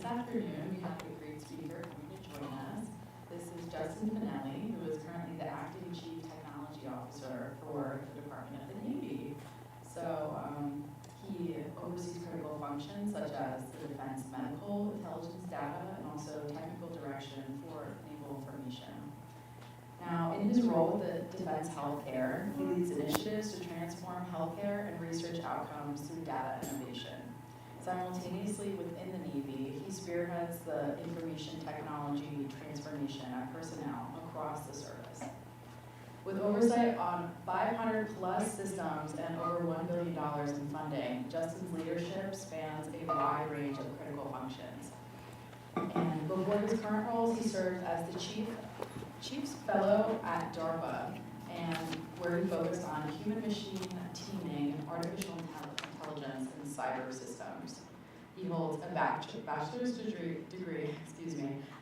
afternoon, we have a great speaker coming to join us. This is Justin Fanelli, who is currently the acting Chief Technology Officer for the Department of the Navy. So he oversees critical functions such as the defense medical intelligence data and also technical direction for naval information. Now, in his role with the Defense Healthcare, he leads initiatives to transform healthcare and research outcomes through data innovation. Simultaneously within the Navy, he spearheads the information technology transformation of personnel across the service. With oversight on 500 plus systems and over $1 billion in funding, Justin's leadership spans a wide range of critical functions. And before his current roles, he served as the Chief's Fellow at DARPA, and where he focused on human-machine teaming and artificial intelligence and cyber systems. He holds a bachelor's degree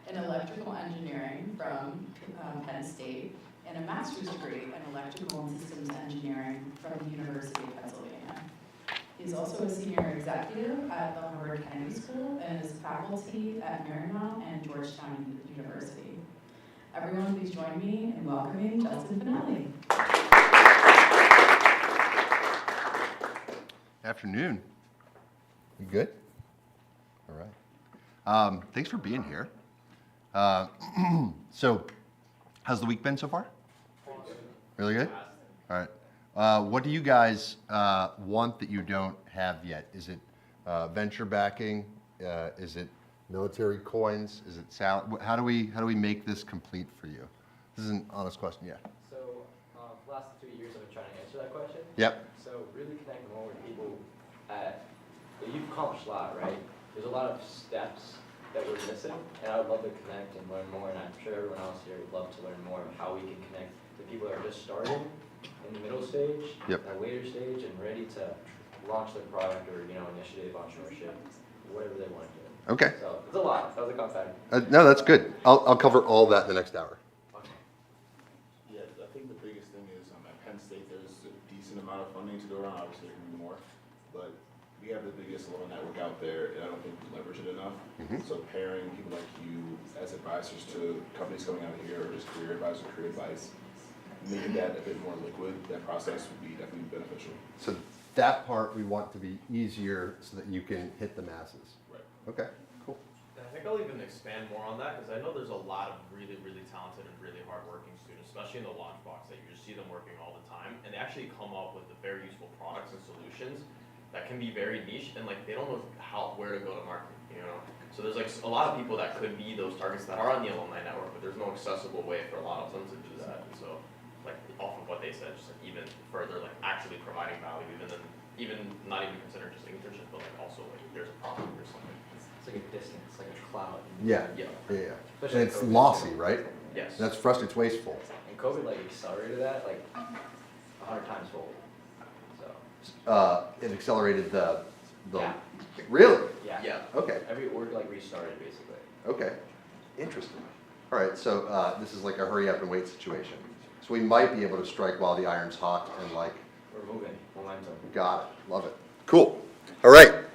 in electrical engineering from Penn State and a master's degree in electrical and systems engineering from the University of Pennsylvania. He's also a senior executive at the Harvard Kennedy School and is faculty at Marymount and Georgetown University. Everyone, please join me in welcoming Justin Fanelli. Afternoon. You good? All right. Thanks for being here. So, how's the week been so far? Really good? All right. What do you guys want that you don't have yet? Is it venture backing? Is it military coins? Is it salary? How do we make this complete for you? This is an honest question. Yeah. So, the last 2 years I've been trying to answer that question. Yep. So, really connecting more with people you've accomplished a lot, right? There's a lot of steps that we're missing, and I would love to connect and learn more, and I'm sure everyone else here would love to learn more of how we can connect the people that are just starting in the middle stage, Yep. at a later stage, and ready to launch their product or, initiative, entrepreneurship, whatever they want to do. Okay. So, it's a lot. That was a compact. No, that's good. I'll cover all that in the next hour. Okay. Yeah, I think the biggest thing is at Penn State there's a decent amount of funding to go around. Obviously there can be more, but we have the biggest little network out there, and I don't think we leverage it enough. Mm-hmm. So pairing people like you as advisors to companies coming out here, or just career advisor, career advice, making that a bit more liquid, that process would be definitely beneficial. So that part we want to be easier so that you can hit the masses. Right. Okay, cool. I think I'll even expand more on that because I know there's a lot of really, really talented and really hardworking students, especially in the launch box, that you just see them working all the time, and they actually come up with the very useful products and solutions that can be very niche, and they don't know where to go to market, So there's a lot of people that could be those targets that are on the alumni network, but there's no accessible way for a lot of them to do that. And so, off of what they said, just even further, actually providing value, even not even consider just internship, but also there's a product or something. It's like a distance, like a cloud. Yeah. Yeah. And it's lossy, right? Yes. That's frustrating. It's wasteful. And COVID accelerated that 100 times fold. It accelerated the. Yeah. Really? Yeah. Okay. Every org restarted basically. Okay. Interesting. All right. So this is like a hurry up and wait situation. So we might be able to strike while the iron's hot and We're moving. Momentum. Got it. Love it. Cool. All right.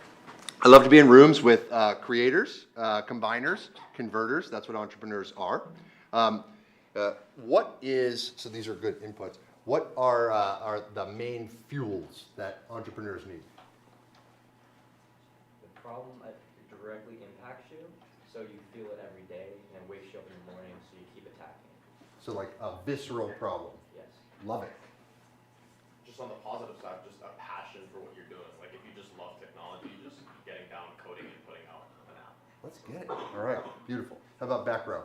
I love to be in rooms with creators, combiners, converters. That's what entrepreneurs are. So these are good inputs. What are the main fuels that entrepreneurs need? The problem directly impacts you, so you feel it every day and wakes you up in the morning, so you keep attacking. So like a visceral problem. Yes. Love it. Just on the positive side, just a passion for what you're doing. If you just love technology, just getting down, coding, and putting out an app. Let's get it. All right. Beautiful. How about back row?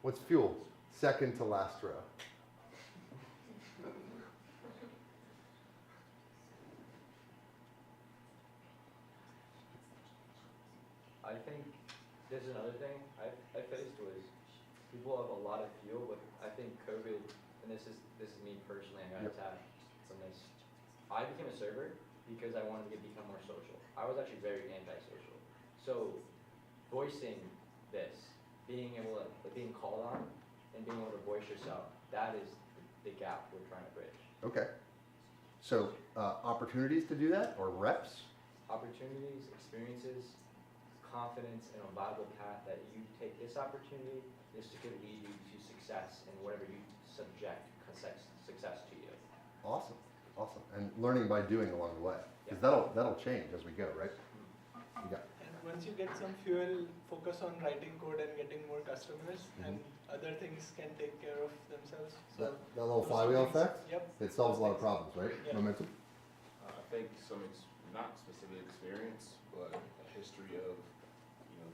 What's fuel? Second to last row. I think there's another thing I faced was people have a lot of fuel, but I think COVID, and this is me personally, I got attacked from this. I became a server because I wanted to become more social. I was actually very antisocial. So voicing this, being able to, being called on and being able to voice yourself, that is the gap we're trying to bridge. Okay. So opportunities to do that, or reps? Opportunities, experiences, confidence, and a viable path that you take this opportunity, this could lead you to success in whatever you subject success to you. Awesome, awesome. And learning by doing along the way. Because that'll change as we go, right? You got And once you get some fuel, focus on writing code and getting more customers, and other things can take care of themselves. So that little those flywheel things- effect? Yep. It solves a lot of problems, right? Yeah. Momentum? I think not specific experience, but a history of,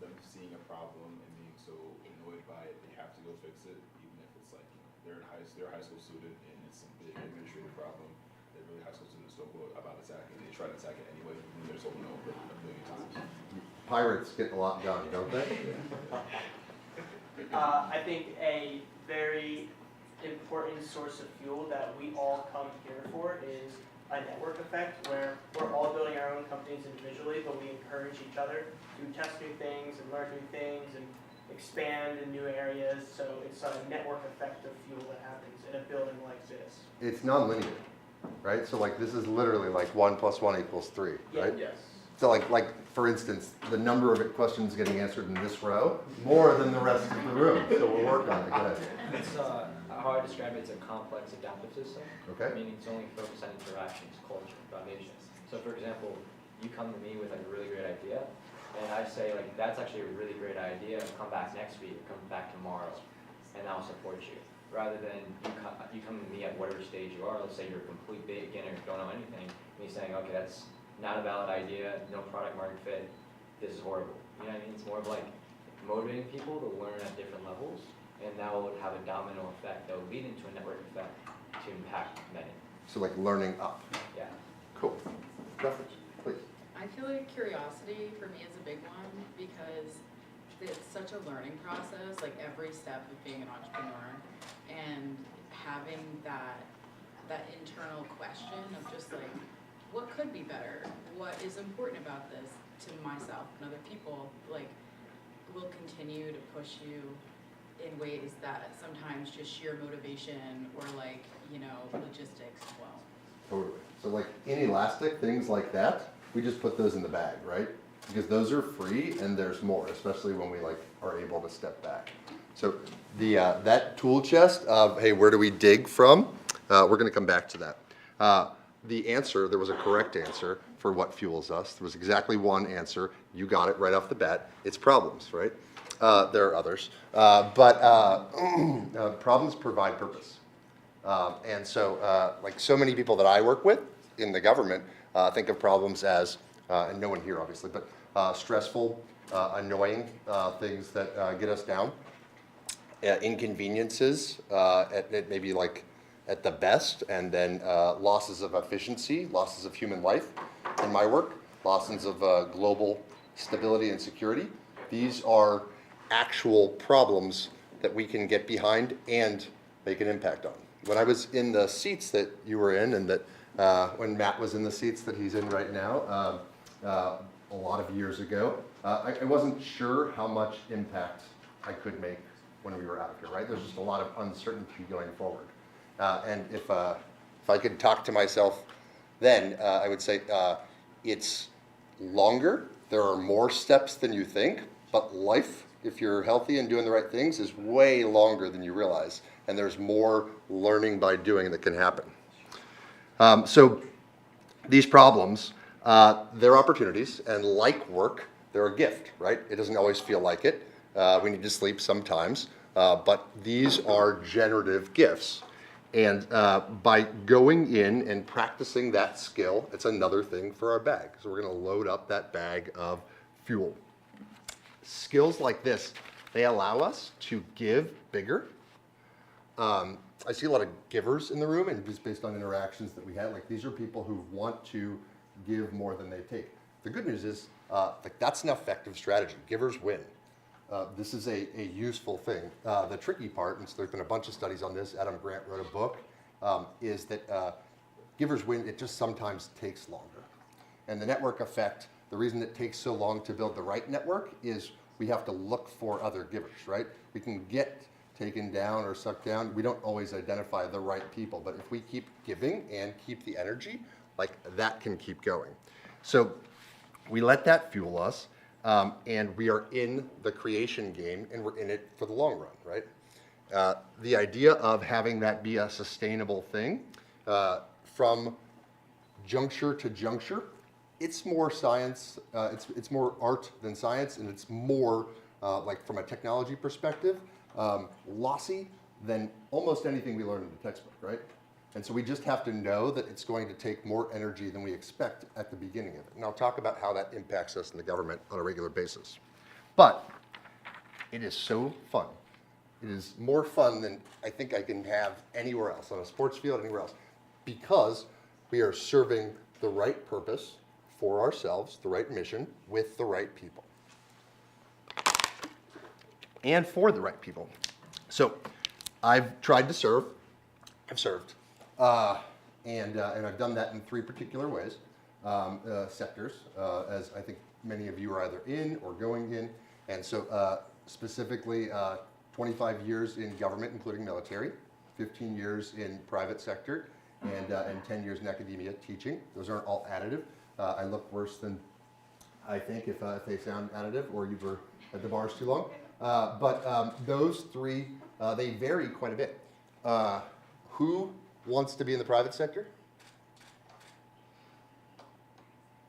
them seeing a problem and being so annoyed by it, they have to go fix it, even if it's like, they're a high school student and it's some big administrative problem. That really high school students don't go about attacking, they try to attack it anyway, and they're told no a million times. Pirates get a lot done, don't they? I think a very important source of fuel that we all come here for is a network effect where we're all building our own companies individually, but we encourage each other to test new things and learn new things and expand in new areas. So it's a network effect of fuel that happens in a building like this. It's non-linear, right? So like this is literally like 1 + 1 = 3, right? Yes. So like for instance, the number of questions getting answered in this row, more than the rest of the room. So we'll work on it. Go ahead. It's, how I describe it, it's a complex adaptive system. Okay. Meaning it's only focused on interactions, culture, foundations. So for example, you come to me with like a really great idea, and I say like, that's actually a really great idea, come back next week, or come back tomorrow, and I'll support you. Rather than you come to me at whatever stage you are, let's say you're a complete beginner, don't know anything, and you're saying, okay, that's not a valid idea, no product market fit, this is horrible. You know what I mean? It's more of like motivating people to learn at different levels, and that will have a domino effect that will lead into a network effect to impact many. So like learning up. Yeah. Cool. Preference, please. I feel like curiosity for me is a big one because it's such a learning process, like every step of being an entrepreneur, and having that internal question of just like, what could be better? What is important about this to myself and other people, like, will continue to push you in ways that sometimes just sheer motivation or like, logistics won't. Totally. So like inelastic things like that, we just put those in the bag, right? Because those are free and there's more, especially when we like are able to step back. So the that tool chest of, hey, where do we dig from? We're gonna come back to that. The answer, there was a correct answer for what fuels us. There was exactly one answer. You got it right off the bat. It's problems, right? There are others, but problems provide purpose. And so, like so many people that I work with in the government, think of problems as, and no one here obviously, but stressful, annoying things that get us down, inconveniences at maybe like at the best, and then losses of efficiency, losses of human life in my work, losses of global stability and security. These are actual problems that we can get behind and make an impact on. When I was in the seats that you were in, and that when Matt was in the seats that he's in right now, a lot of years ago, I wasn't sure how much impact I could make when we were out here, right? There's just a lot of uncertainty going forward. And if I could talk to myself then, I would say it's longer, there are more steps than you think, but life, if you're healthy and doing the right things, is way longer than you realize. And there's more learning by doing that can happen. So these problems, they're opportunities, and like work, they're a gift, right? It doesn't always feel like it. We need to sleep sometimes, but these are generative gifts. And by going in and practicing that skill, it's another thing for our bag. So we're gonna load up that bag of fuel. Skills like this, they allow us to give bigger. I see a lot of givers in the room, and just based on interactions that we had, like these are people who want to give more than they take. The good news is, like that's an effective strategy. Givers win. This is a useful thing. The tricky part, and so there's been a bunch of studies on this, Adam Grant wrote a book, is that givers win, it just sometimes takes longer. And the network effect, the reason it takes so long to build the right network is we have to look for other givers, right? We can get taken down or sucked down. We don't always identify the right people, but if we keep giving and keep the energy, like that can keep going. So we let that fuel us, and we are in the creation game, and we're in it for the long run, right? The idea of having that be a sustainable thing from juncture to juncture, it's more science, it's more art than science, and it's more like from a technology perspective, lossy than almost anything we learn in the textbook, right? And so we just have to know that it's going to take more energy than we expect at the beginning of it. And I'll talk about how that impacts us in the government on a regular basis. But it is so fun. It is more fun than I think I can have anywhere else, on a sports field, anywhere else, because we are serving the right purpose for ourselves, the right mission, with the right people. And for the right people. So I've tried to serve, I've served, and I've done that in 3 particular ways, sectors, as I think many of you are either in or going in. And so specifically 25 years in government, including military, 15 years in private sector, and 10 years in academia teaching. Those aren't all additive. I look worse than I think if they sound additive, or you were at the bars too long. But those 3, they vary quite a bit. Who wants to be in the private sector?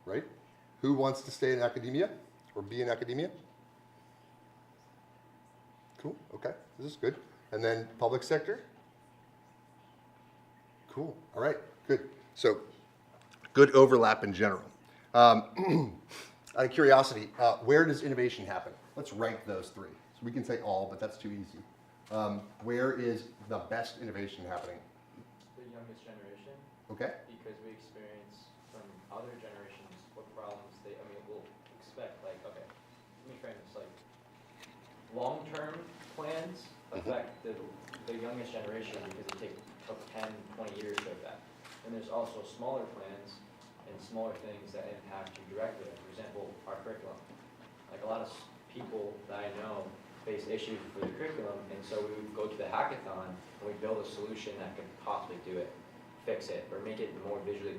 Right? Who wants to stay in academia or be in academia? Cool, okay, this is good. And then public sector? Cool, all right, good. So good overlap in general. Out of curiosity, where does innovation happen? Let's rank those 3. So we can say all, but that's too easy. Where is the best innovation happening? The youngest generation, Okay, because we experience from other generations what problems they, we'll expect, like, okay, let me frame this, like, long-term plans affect the youngest generation because it took 10, 20 years to affect. And there's also smaller plans and smaller things that impact you directly. Like, for example, our curriculum. Like, a lot of people that I know face issues with the curriculum, and so we would go to the hackathon and we build a solution that could possibly do it, fix it, or make it more visually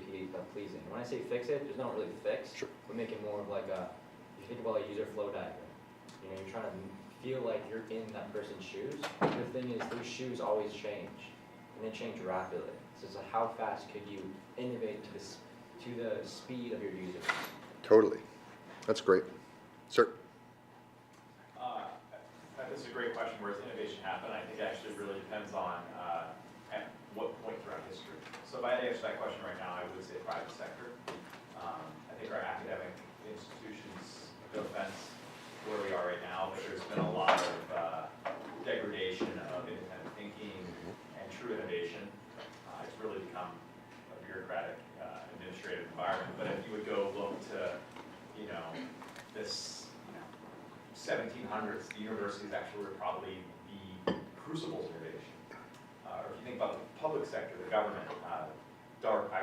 pleasing. When I say fix it, there's not really fix. Sure. We make it more of like a, you think about a user flow diagram. You know, you're trying to feel like you're in that person's shoes. The thing is, those shoes always change, and they change rapidly. So it's like, how fast could you innovate to the speed of your users? totally. That's great. Sir? This is a great question. Where does innovation happen? I think it actually really depends on at what point throughout history. So if I had to answer that question right now, I would say private sector. I think our academic institutions, no offense where we are right now, but there's been a lot of degradation of independent thinking and true innovation. It's really become a bureaucratic administrative environment. But if you would go look to, this 1700s, the universities actually were probably the crucibles of innovation. Or if you think about the public sector, the government, I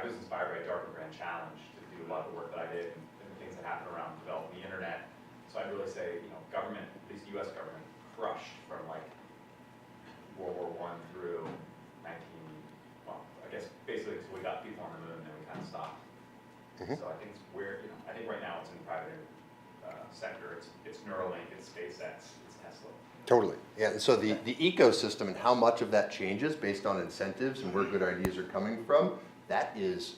was inspired by DARPA Grand Challenge to do a lot of the work that I did and the things that happened around developing the internet. So I'd really say, government, at least U.S. government, crushed from like World War I through basically until we got people on the moon, and then we kind of stopped. So I think it's where, I think right now it's in the private sector. It's Neuralink, it's SpaceX, it's Tesla. Totally. Yeah, and so the ecosystem and how much of that changes based on incentives and where good ideas are coming from, that is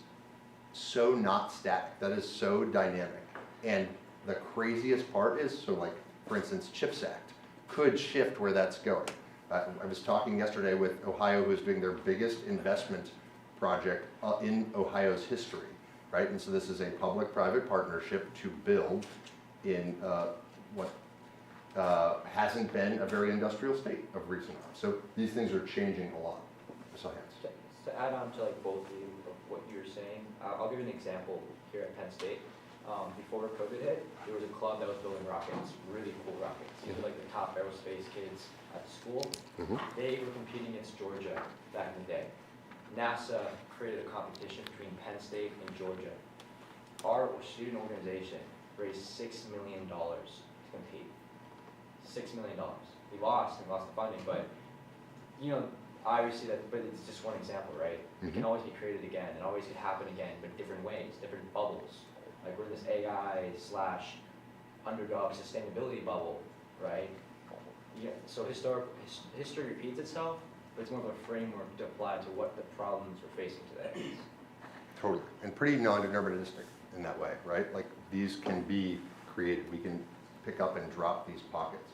so not static. That is so dynamic. And the craziest part is, so like, for instance, CHIPS Act could shift where that's going. I was talking yesterday with Ohio, who's doing their biggest investment project in Ohio's history, right? And so this is a public-private partnership to build in what hasn't been a very industrial state of recent times. So these things are changing a lot. So To add on to like both of you, of what you were saying, I'll give you an example here at Penn State. Before COVID hit, there was a club that was building rockets, really cool rockets. These were like the top aerospace kids at the school. They were competing against Georgia back in the day. NASA created a competition between Penn State and Georgia. Our student organization raised $6 million to compete. $6 million. We lost the funding, but you know, obviously but it's just one example, right? It Mhm. can always be created again, it always could happen again, but different ways, different bubbles. Like we're in this AI / underdog sustainability bubble, right? Yeah, so history repeats itself, but it's more of a framework to apply to what the problems we're facing today. Totally, and pretty non-deterministic in that way, right? Like, these can be created, we can pick up and drop these pockets.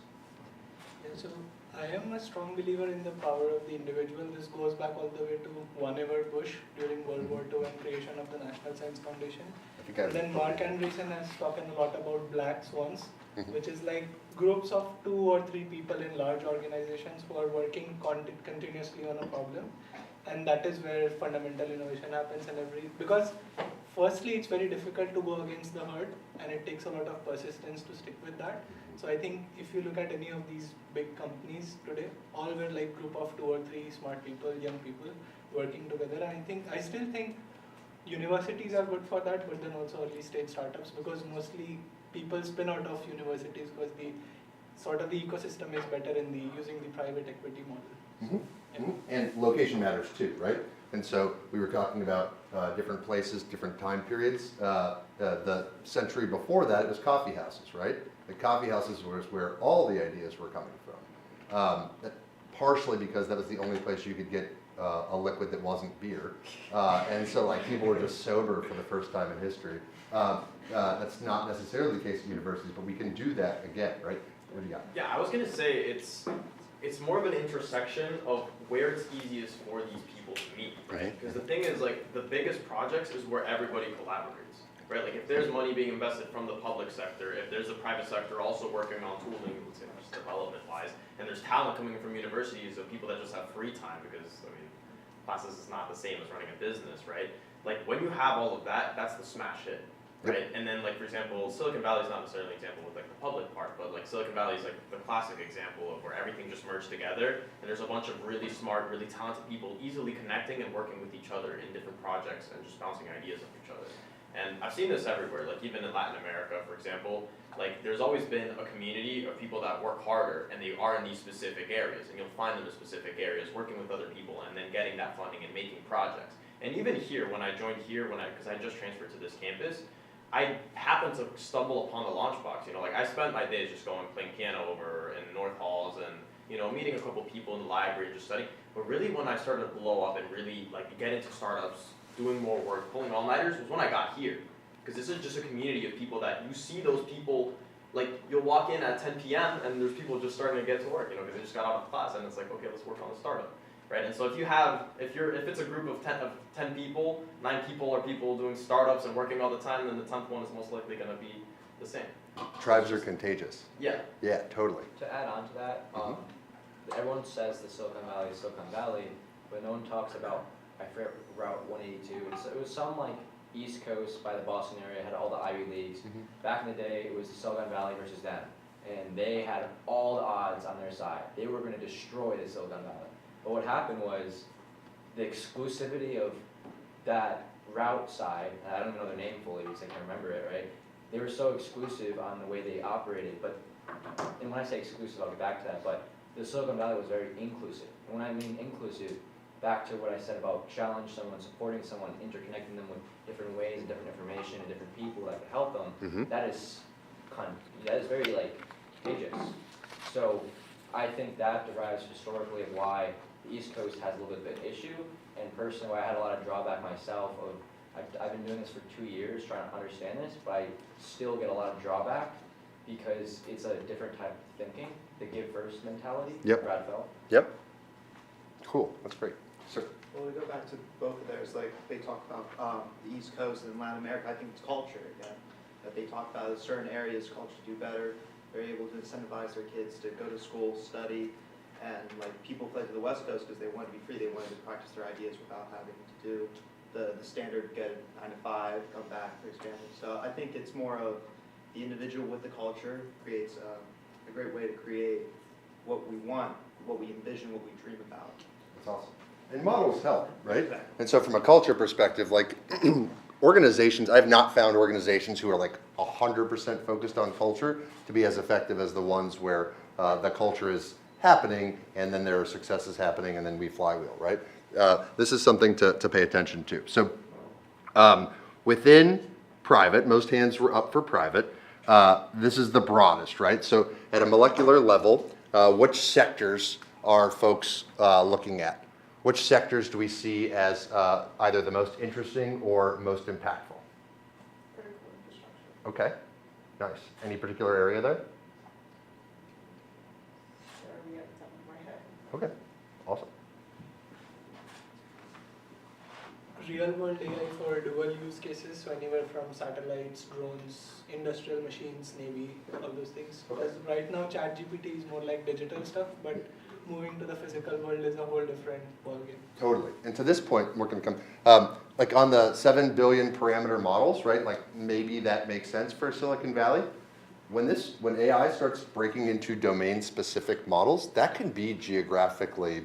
Yeah, so I am a strong believer in the power of the individual. This goes back all the way to One Ever Bush during World War II and creation of the National Science Foundation. I think And then Mark Andreessen has spoken a lot about black swans, Mhm. which is like groups of 2 or 3 people in large organizations who are working continuously on a problem. And that is where fundamental innovation happens because firstly it's very difficult to go against the herd and it takes a lot of persistence to stick with that. So I think if you look at any of these big companies today, all were like group of 2 or 3 smart people, young people working together. And I still think universities are good for that, but then also early stage startups, because mostly people spin out of universities because the sort of the ecosystem is better in using the private equity model. Mhm. Mhm. And location matters too, right? And so we were talking about different places, different time periods. The century before that, it was coffee houses, right? The coffee houses was where all the ideas were coming from. Partially because that was the only place you could get a liquid that wasn't beer. And so like people were just sober for the first time in history. That's not necessarily the case at universities, but we can do that again, right? What do you got? Yeah, I was gonna say it's more of an intersection of where it's easiest for these people to meet, right? Right. Because the thing is, like, the biggest projects is where everybody collaborates, right? Like, if there's money being invested from the public sector, if there's a private sector also working on tooling, let's say, just development-wise, and there's talent coming in from universities of people that just have free time because, I mean, classes is not the same as running a business, right? Like, when you have all of that, that's the smash hit. Right, and then like for example, Silicon Valley is not necessarily an example with like the public part, but like Silicon Valley is like the classic example of where everything just merged together, and there's a bunch of really smart, really talented people easily connecting and working with each other in different projects and just bouncing ideas off each other. And I've seen this everywhere, like even in Latin America, for example, like there's always been a community of people that work harder and they are in these specific areas, and you'll find them in specific areas working with other people and then getting that funding and making projects. And even here, when I joined here, because I just transferred to this campus, I happened to stumble upon the Launchbox, you know, like I spent my days just going playing piano over in North Halls and, you know, meeting a couple people in the library, just studying. But really when I started to blow up and really like get into startups, doing more work, pulling all-nighters was when I got here. Because this is just a community of people that you see those people, like you'll walk in at 10 p.m. and there's people just starting to get to work, you know, because they just got out of class and it's like, okay, let's work on the startup. Right, and so if it's a group of 10 people, 9 people are people doing startups and working all the time, then the 10th one is most likely going to be the same. Tribes are contagious. Yeah. Yeah, totally. To add on to that, everyone says the Silicon Valley, but no one talks about, I forget, Route 182. It was some like East Coast by the Boston area, had all the Ivy Leagues. Back in the day, it was the Silicon Valley versus them, and they had all the odds on their side. They were going to destroy the Silicon Valley. But what happened was the exclusivity of that route side, and I don't even know their name fully because I can't remember it, right? They were so exclusive on the way they operated, and when I say exclusive, I'll get back to that, but the Silicon Valley was very inclusive. And when I mean inclusive, back to what I said about challenge someone, supporting someone, interconnecting them with different ways and different information and different people that could help them, that is very like contagious. So I think that derives historically of why the East Coast has a little bit of an issue, and personally I had a lot of drawback myself of, I've been doing this for 2 years trying to understand this, but I still get a lot of drawback because it's a different type of thinking, the give first mentality. Yep. Brad felt. Yep. Cool, that's great. So, Well, we go back to both of theirs, like they talk about the East Coast and Latin America. I think it's culture again, that they talk about certain areas culture do better. They're able to incentivize their kids to go to school, study, and like people fled to the West Coast because they wanted to be free. They wanted to practice their ideas without having to do the standard get 9 to 5, come back, raise family. So I think it's more of the individual with the culture creates a great way to create what we want, what we envision, what we dream about. that's awesome. And models help, right? Exactly. And so from a culture perspective, like organizations, I've not found organizations who are like 100% focused on culture to be as effective as the ones where the culture is happening, and then there are successes happening, and then we flywheel, right? This is something to pay attention to. So within private, most hands were up for private. This is the broadest, right? So at a molecular level, which sectors are folks looking at? Which sectors do we see as either the most interesting or most impactful? Critical infrastructure. Okay, nice. Any particular area there? There we have top of my head. Okay, awesome. Real world AI for dual use cases, so anywhere from satellites, drones, industrial machines, Navy, all those things. Because right now ChatGPT is more like digital stuff, but moving to the physical world is a whole different ballgame. Totally. And to this point, we're going to come, like on the 7 billion parameter models, right? Like maybe that makes sense for Silicon Valley. When AI starts breaking into domain-specific models, that can be geographically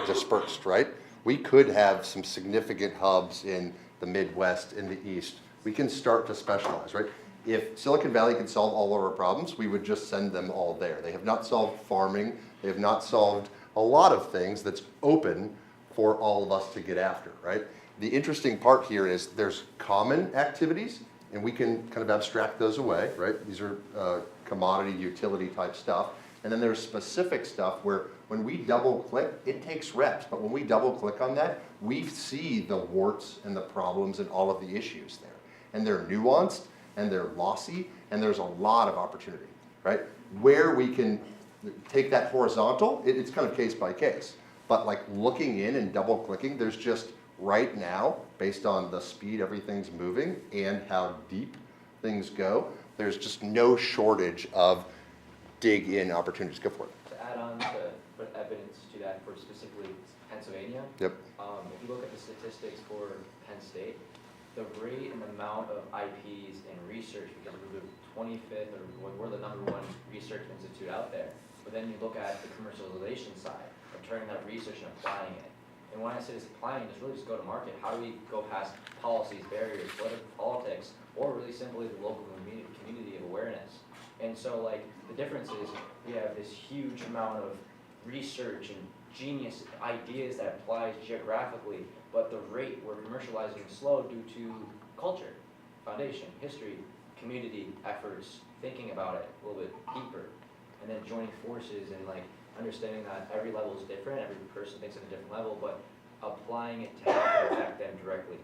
dispersed, right? We could have some significant hubs in the Midwest, in the East. We can start to specialize, right? If Silicon Valley could solve all of our problems, we would just send them all there. They have not solved farming. They have not solved a lot of things that's open for all of us to get after, right? The interesting part here is there's common activities, and we can kind of abstract those away, right? These are commodity, utility type stuff. And then there's specific stuff where when we double click, it takes reps, but when we double click on that, we see the warts and the problems and all of the issues there. And they're nuanced, and they're lossy, and there's a lot of opportunity, right? Where we can take that horizontal, it's kind of case by case. But like looking in and double clicking, there's just right now, based on the speed everything's moving and how deep things go, there's just no shortage of dig in opportunities. Go for it. To add on to put evidence to that for specifically Pennsylvania. Yep. If you look at the statistics for Penn State, the rate and amount of IPs in research, because we're the 25th, or we're the #1 research institute out there. But then you look at the commercialization side of turning that research and applying it. And when I say this applying, it's really just go to market. How do we go past policies, barriers, politics, or really simply the local community of awareness? And so like the difference is we have this huge amount of research and genius ideas that applies geographically, but the rate we're commercializing is slow due to culture, foundation, history, community efforts, thinking about it a little bit deeper, and then joining forces and like understanding that every level is different, every person thinks at a different level, but applying it to help affect them directly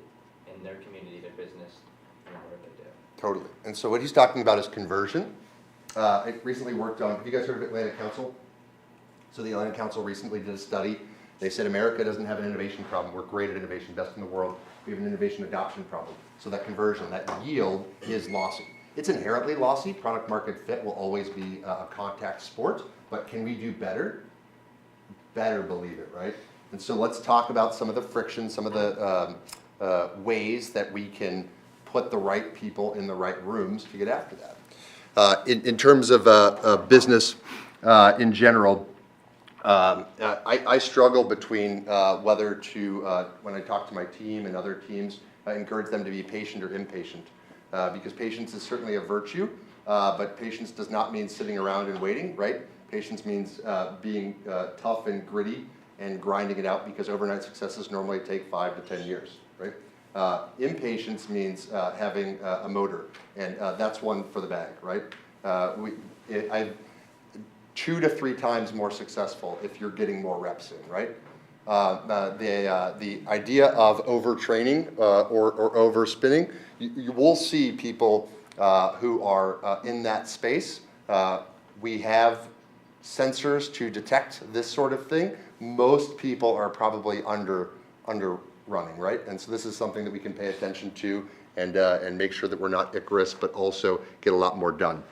in their community, their business, and whatever they do. Totally. And so what he's talking about is conversion. I recently worked on, have you guys heard of Atlantic Council? So the Atlantic Council recently did a study. They said America doesn't have an innovation problem. We're great at innovation, best in the world. We have an innovation adoption problem. So that conversion, that yield is lossy. It's inherently lossy. Product market fit will always be a contact sport, but can we do better? Better believe it, right? And so let's talk about some of the friction, some of the ways that we can put the right people in the right rooms to get after that. In terms of business in general, I struggle between whether to, when I talk to my team and other teams, I encourage them to be patient or impatient. Because patience is certainly a virtue, but patience does not mean sitting around and waiting, right? Patience means being tough and gritty and grinding it out, because overnight successes normally take 5 to 10 years, right? Impatience means having a motor, and that's one for the bag, right? I'm 2 to 3 times more successful if you're getting more reps in, right? The idea of overtraining or overspinning, you will see people who are in that space. We have sensors to detect this sort of thing. Most people are probably under running, right? And so this is something that we can pay attention to and make sure that we're not Icarus, but also get a lot more done.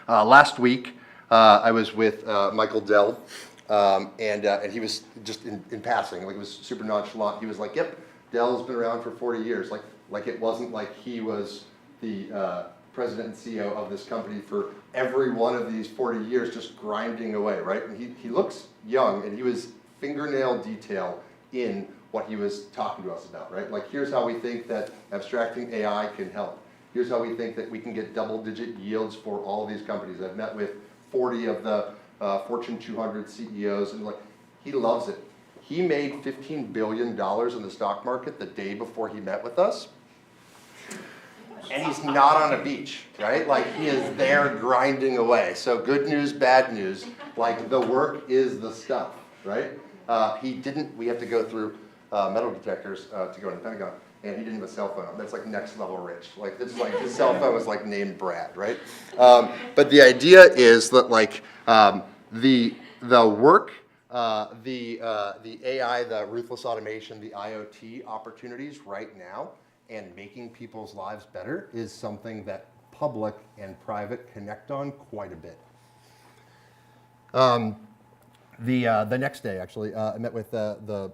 Last week, I was with Michael Dell, and he was just in passing, like it was super nonchalant. He was like, "Yep, Dell's been around for 40 years." Like it wasn't like he was the president and CEO of this company for every one of these 40 years, just grinding away, right? And he looks young, and he was fingernail detail in what he was talking to us about, right? Like, here's how we think that abstracting AI can help. Here's how we think that we can get double-digit yields for all of these companies. I've met with 40 of the Fortune 200 CEOs, and like, he loves it. He made $15 billion in the stock market the day before he met with us. And he's not on a beach, right? Like, he is there grinding away. So good news, bad news, like, the work is the stuff, right? We have to go through metal detectors to go into the Pentagon, and he didn't have a cell phone. That's like next level rich. Like, this is like, his cell phone was like named Brad, right? But the idea is that like, the work, the AI, the ruthless automation, the IoT opportunities right now, and making people's lives better is something that public and private connect on quite a bit. The next day, actually, I met with the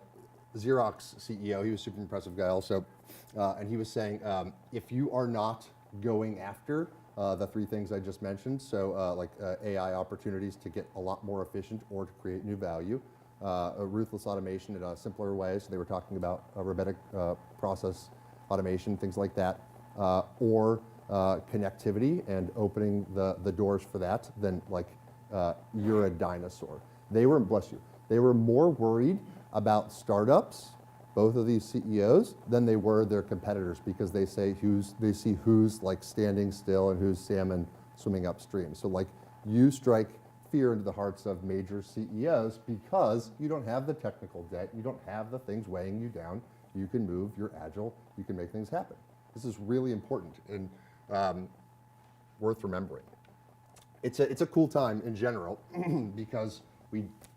Xerox CEO. He was a super impressive guy also, and he was saying, if you are not going after the three things I just mentioned, so like AI opportunities to get a lot more efficient or to create new value, a ruthless automation in a simpler way, so they were talking about robotic process automation, things like that, or connectivity and opening the doors for that, then like you're a dinosaur. They were, bless you, they were more worried about startups, both of these CEOs, than they were their competitors, because they see who's like standing still and who's salmon swimming upstream. So like, you strike fear into the hearts of major CEOs because you don't have the technical debt, you don't have the things weighing you down, you can move, you're agile, you can make things happen. This is really important and worth remembering. It's a cool time in general because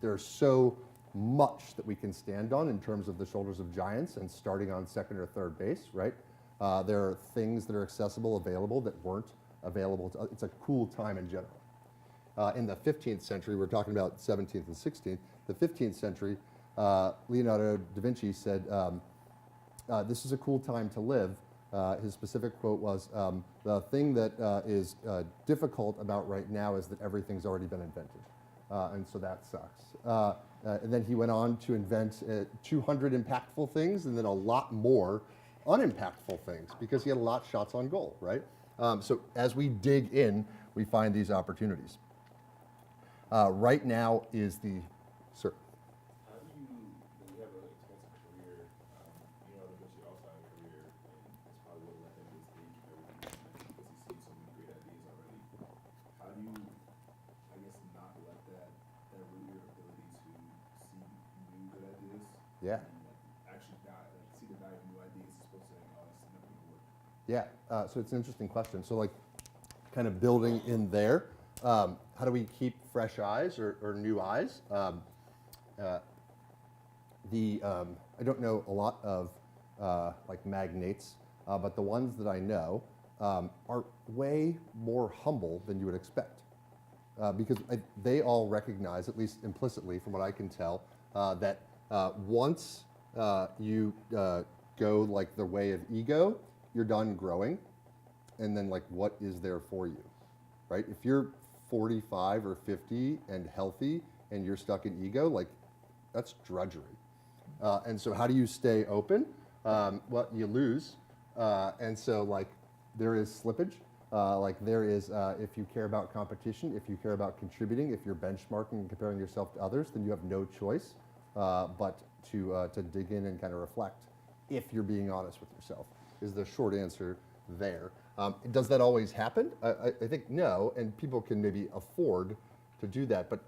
there's so much that we can stand on in terms of the shoulders of giants and starting on second or third base, right? There are things that are accessible, available that weren't available. It's a cool time in general. In the 15th century, we're talking about 17th and 16th, the 15th century, Leonardo da Vinci said, this is a cool time to live. His specific quote was, the thing that is difficult about right now is that everything's already been invented. And so that sucks. And then he went on to invent 200 impactful things and then a lot more unimpactful things because he had a lot of shots on goal, right? So as we dig in, we find these opportunities. Right now is the, sir. How do you, when you have an expensive career, you know, eventually also have a career, and it's probably what let him get stage everything because he's seen so many great ideas already. How do you, I guess, not let that root your ability to see new good ideas? Yeah. And actually not see the value of new ideas as opposed to saying, oh, it's never gonna work. Yeah, so it's an interesting question. So like, kind of building in there, how do we keep fresh eyes or new eyes? I don't know a lot of like magnates, but the ones that I know are way more humble than you would expect. Because they all recognize, at least implicitly from what I can tell, that once you go like the way of ego, you're done growing, and then like what is there for you, right? If you're 45 or 50 and healthy and you're stuck in ego, like that's drudgery. And so how do you stay open? Well, you lose. And so like there is slippage. Like there is, if you care about competition, if you care about contributing, if you're benchmarking and comparing yourself to others, then you have no choice but to dig in and kind of reflect if you're being honest with yourself, is the short answer there. Does that always happen? I think no, and people can maybe afford to do that, but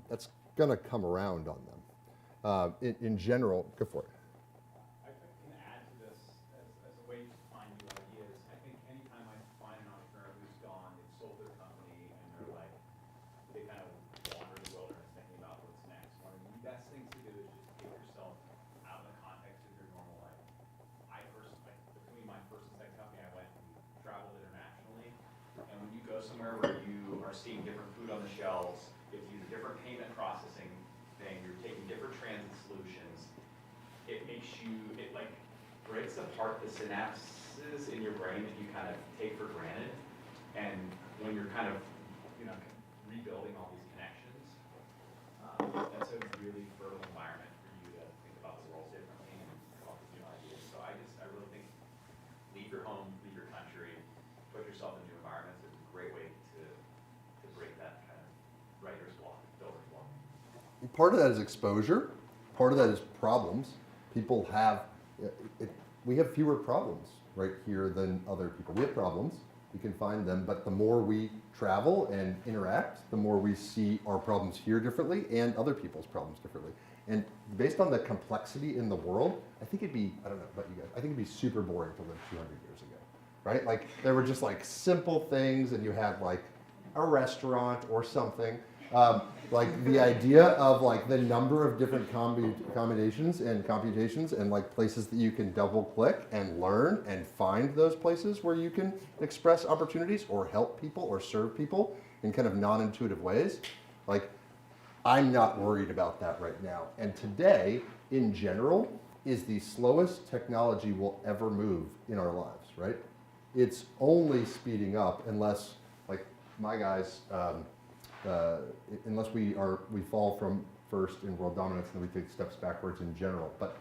that's gonna come around on them. In general, go for it. I can add to this as a way to find new ideas. I think anytime I find an entrepreneur who's gone, they've sold their company, and they're like, they kind of wander the wilderness thinking about what's next. One of the best things to do is just take yourself out of the context of your normal life. Between my first and second company, I went and traveled internationally, and when you go somewhere where you are seeing different food on the shelves, you have to use a different payment processing thing, you're taking different transit solutions, it like breaks apart the synapses in your brain that you kind of take for granted, and when you're kind of, rebuilding all these connections, that's a really fertile environment for you to think about the world differently and come up with new ideas. So I really think leave your home, leave your country, put yourself in new environments is a great way to break that kind of writer's block. part of that is exposure. Part of that is problems. People have, we have fewer problems right here than other people. We have problems, we can find them, but the more we travel and interact, the more we see our problems here differently and other people's problems differently. And based on the complexity in the world, I think it'd be, I don't know about you guys, I think it'd be super boring to live 200 years ago, right? Like there were just like simple things and you had like a restaurant or something. Like the idea of like the number of different combinations and computations and like places that you can double click and learn and find those places where you can express opportunities or help people or serve people in kind of non-intuitive ways. Like I'm not worried about that right now. And today, in general, is the slowest technology will ever move in our lives, right? It's only speeding up unless, like my guys, unless we fall from first in world dominance and then we take steps backwards in general. But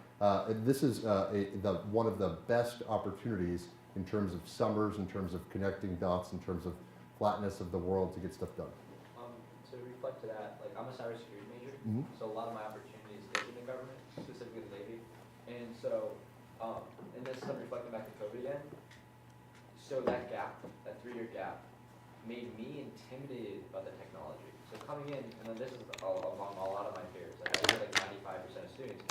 this is one of the best opportunities in terms of summers, in terms of connecting dots, in terms of flatness of the world to get stuff done. To reflect to that, like I'm a cybersecurity major, so a lot of my opportunities is in the government, specifically the Navy. And so, and this is reflecting back to COVID again. So that gap, that 3-year gap, made me intimidated by the technology. So coming in, and then this is among a lot of my peers, like I feel like 95% of students,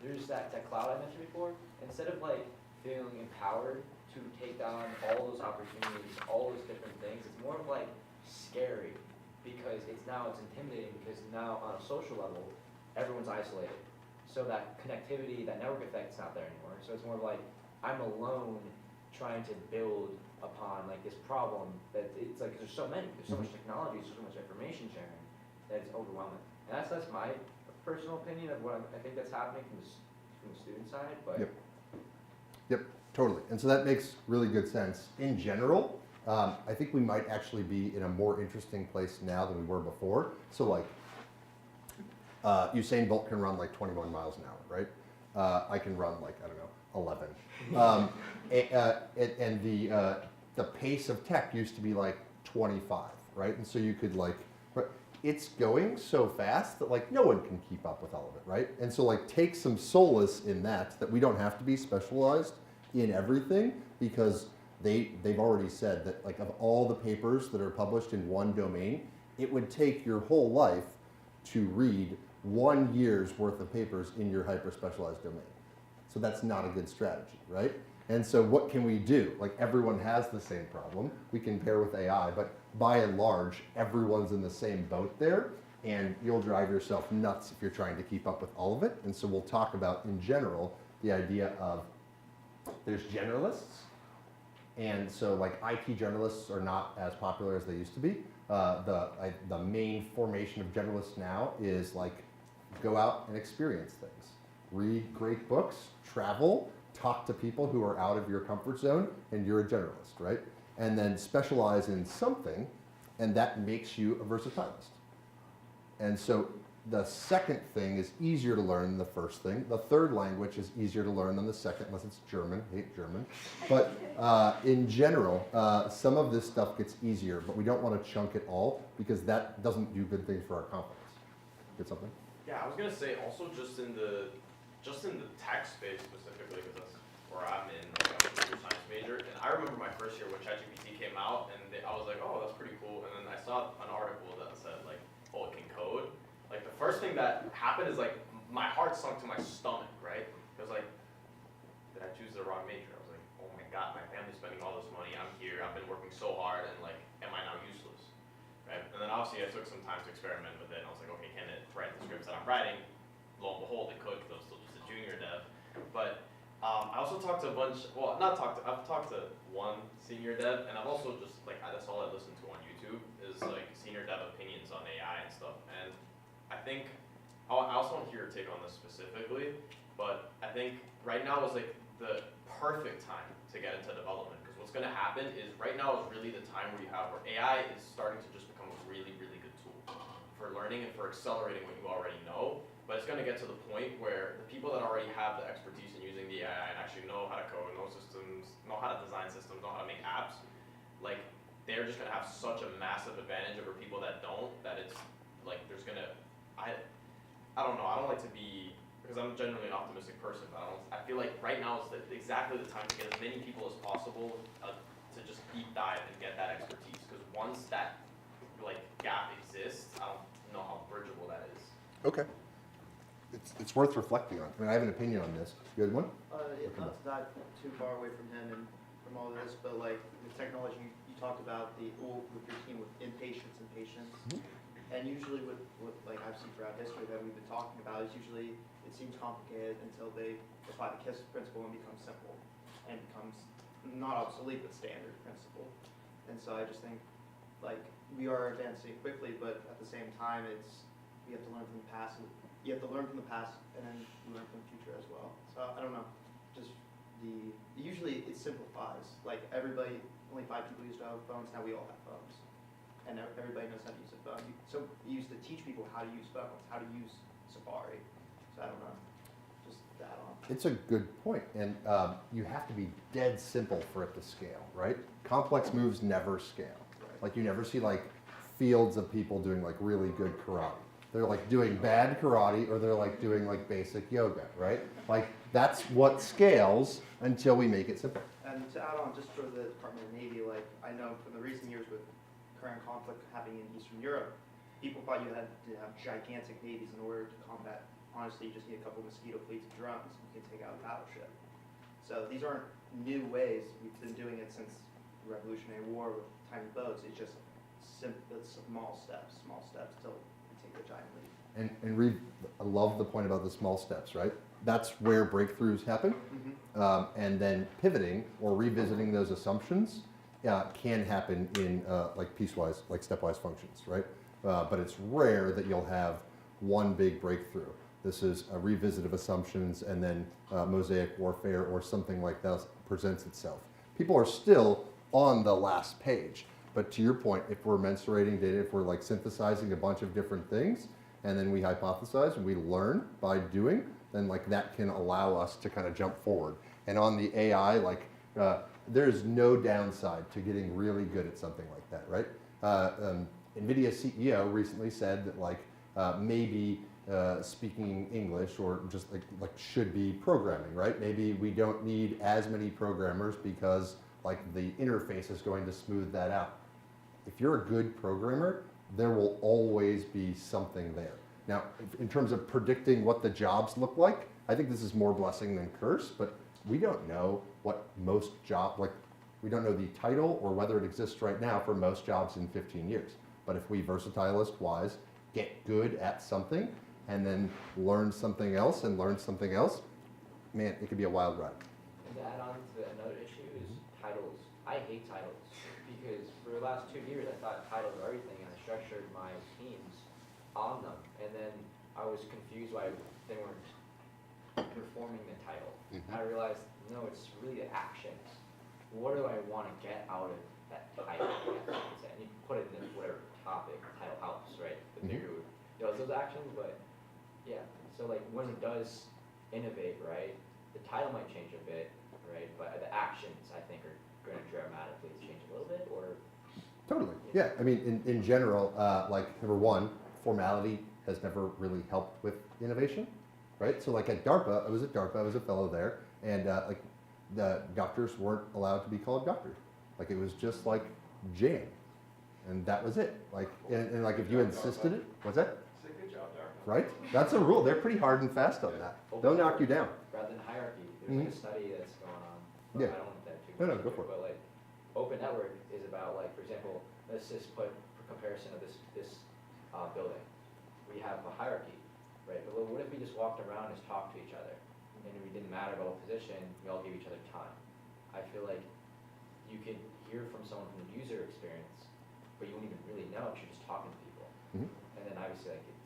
there's that cloud I mentioned before. Instead of like feeling empowered to take on all those opportunities, all those different things, it's more of like scary because it's intimidating because now on a social level, everyone's isolated. So that connectivity, that network effect is not there anymore. So it's more of like I'm alone trying to build upon like this problem that it's like there's so much technology, so much information sharing that it's overwhelming. And that's my personal opinion of what I think that's happening from the student side. But Yep, totally. And so that makes really good sense. In general, I think we might actually be in a more interesting place now than we were before. So like Usain Bolt can run like 21 miles an hour, right? I can run like, I don't know, 11. And the pace of tech used to be like 25, right? And so you could like, it's going so fast that like no one can keep up with all of it, right? And so like take some solace in that we don't have to be specialized in everything because they've already said that like of all the papers that are published in one domain, it would take your whole life to read 1 year's worth of papers in your hyper-specialized domain. So that's not a good strategy, right? And so what can we do? Like everyone has the same problem. We can pair with AI, but by and large, everyone's in the same boat there, and you'll drive yourself nuts if you're trying to keep up with all of it. And so we'll talk about, in general, the idea of there's generalists, and so like IT generalists are not as popular as they used to be. The main formation of generalists now is like go out and experience things. Read great books, travel, talk to people who are out of your comfort zone, and you're a generalist, right? And then specialize in something, and that makes you a versatilist. And so the second thing is easier to learn than the first thing. The third language is easier to learn than the second, unless it's German. I hate German. But in general, some of this stuff gets easier, but we don't want to chunk it all because that doesn't do good things for our confidence. Get something? Yeah, I was gonna say also just in the tech space specifically, because that's where I'm in. Like, I'm a computer science major, and I remember my first year when ChatGPT came out, and I was like, oh, that's pretty cool. And then I saw an article that said like, oh, it can code. Like the first thing that happened is like my heart sunk to my stomach, right? It was like, did I choose the wrong major? I was like, oh my god, my family's spending all this money. I'm here. I've been working so hard, and like, am I now useless? Right? And then obviously I took some time to experiment with it, and I was like, okay, can it write the scripts that I'm writing? Lo and behold, it could, because I was still just a junior dev. But I also talked to a bunch. Well, I've talked to one senior dev, and I've also just like that's all I listen to on YouTube is like senior dev opinions on AI and stuff. And I think I also want to hear your take on this specifically, but I think right now is like the perfect time to get into development because what's going to happen is right now is really the time where AI is starting to just become a really, really good tool for learning and for accelerating what you already know. But it's going to get to the point where the people that already have the expertise in using the AI and actually know how to code, know systems, know how to design systems, know how to make apps, like they're just going to have such a massive advantage over people that don't. That it's like there's going to, I don't know, I don't like to be, because I'm generally an optimistic person, but I feel like right now is exactly the time to get as many people as possible to just deep dive and get that expertise. Because once that like gap exists, I don't know how bridgeable that is. Okay. It's worth reflecting on. I mean, I have an opinion on this. You had one? Not to dive too far away from him and from all this, but like the technology you talked about with your team with inpatients and patients, and usually what like I've seen throughout history that we've been talking about is usually it seems complicated until they apply the KISS principle and becomes simple and becomes not obsolete but standard principle. And so I just think like we are advancing quickly, but at the same time we have to learn from the past. You have to learn from the past and then learn from the future as well. So I don't know, just usually it simplifies. Like everybody, only 5 people used to have phones. Now we all have phones, and everybody knows how to use a phone. So you used to teach people how to use phones, how to use Safari. So I don't know, just that on. It's a good point, and you have to be dead simple for it to scale, right? Complex moves never scale. Right. Like you never see like fields of people doing like really good karate. They're like doing bad karate, or they're like doing like basic yoga, right? Like that's what scales until we make it simple. And to add on, just for the Department of Navy, like I know from the recent years with current conflict happening in Eastern Europe, people thought you had to have gigantic navies in order to combat. Honestly, you just need a couple of mosquito fleets of drones, and you can take out a battleship. So these aren't new ways. We've been doing it since the Revolutionary War with tiny boats. It's just small steps till we take a giant leap. And I love the point about the small steps, right? That's where breakthroughs happen. And then pivoting or revisiting those assumptions can happen in like piecewise, like stepwise functions, right? But it's rare that you'll have one big breakthrough. This is a revisit of assumptions, and then mosaic warfare or something like that presents itself. People are still on the last page. But to your point, if we're mensurating data, if we're like synthesizing a bunch of different things, and then we hypothesize and we learn by doing, then like that can allow us to kind of jump forward. And on the AI, like there's no downside to getting really good at something like that, right? NVIDIA CEO recently said that like maybe speaking English or just like should be programming, right? Maybe we don't need as many programmers because like the interface is going to smooth that out. If you're a good programmer, there will always be something there. Now, in terms of predicting what the jobs look like, I think this is more blessing than curse, but we don't know what most we don't know the title or whether it exists right now for most jobs in 15 years. But if we versatilist-wise get good at something and then learn something else and learn something else, man, it could be a wild ride. And to add on to another issue is titles. I hate titles because for the last 2 years I thought titles were everything, and I structured my teams on them. And then I was confused why they weren't performing the title. I realized, no, it's really the actions. What do I want to get out of that title? And you can put it in whatever topic the title helps, right? The bigger it does those actions, but yeah. So like when it does innovate, right, the title might change a bit, right? But the actions, I think, are going to dramatically change a little bit, or? Totally, yeah. I mean, in general, like number one, formality has never really helped with innovation, right? So like at DARPA, I was a fellow there, and like the doctors weren't allowed to be called doctors. Like it was just like Jan, and that was it. Like, and like if you insisted it, what's that? It's a good job, Darko. Right? That's a rule. They're pretty hard and fast on that. They'll knock you down. Rather than hierarchy, there's like a study that's going on. But Yeah. I don't want that too No, much. go for it. But like, open network is about like, for example, let's just put for comparison of this building. We have a hierarchy, right? But what if we just walked around and just talked to each other, and we didn't matter about what position, we all gave each other time. I feel like you could hear from someone from the user experience, but you won't even really know because you're just talking to people. And then obviously like it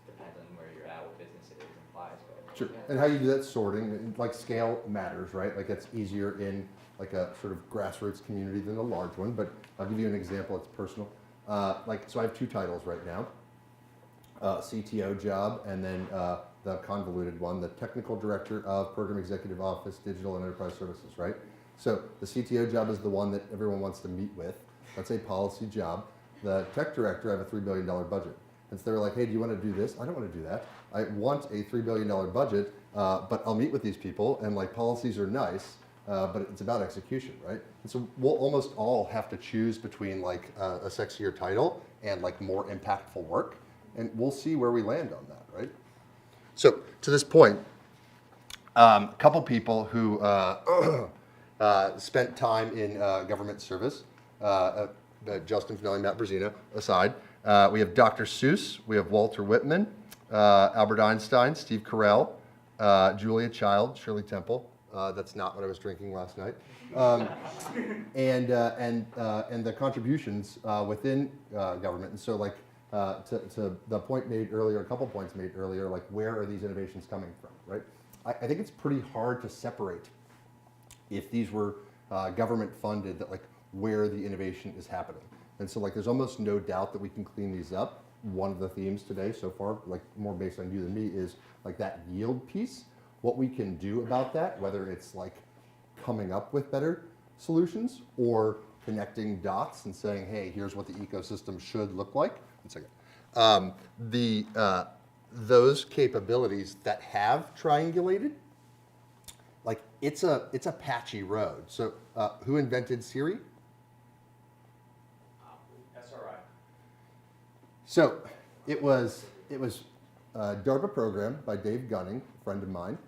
depends on where you're at, what business it is implies. But Sure. yeah. And how you do that sorting, like scale matters, right? Like it's easier in like a sort of grassroots community than a large one, but I'll give you an example, it's personal. So I have 2 titles right now, CTO job, and then the convoluted one, the Technical Director of Program Executive Office, Digital and Enterprise Services, right? So the CTO job is the one that everyone wants to meet with. That's a policy job. The Tech Director, I have a $3 billion budget. And so they were like, hey, do you want to do this? I don't want to do that. I want a $3 billion budget, but I'll meet with these people, and like policies are nice, but it's about execution, right? And so we'll almost all have to choose between like a sexier title and like more impactful work, and we'll see where we land on that, right? So to this point, a couple people who spent time in government service, Justin Fanelli, Matt Brzezina aside. We have Dr. Seuss, we have Walter Whitman, Albert Einstein, Steve Carell, Julia Child, Shirley Temple. That's not what I was drinking last night. And the contributions within government. And so like to the point made earlier, a couple points made earlier, like where are these innovations coming from, right? I think it's pretty hard to separate if these were government funded, that like where the innovation is happening. And so like there's almost no doubt that we can clean these up. One of the themes today so far, like more based on you than me, is like that yield piece. What we can do about that, whether it's like coming up with better solutions or connecting dots and saying, hey, here's what the ecosystem should look like. One second. Those capabilities that have triangulated, like it's a patchy road. So who invented Siri? SRI. So it was a DARPA program by Dave Gunning, a friend of mine.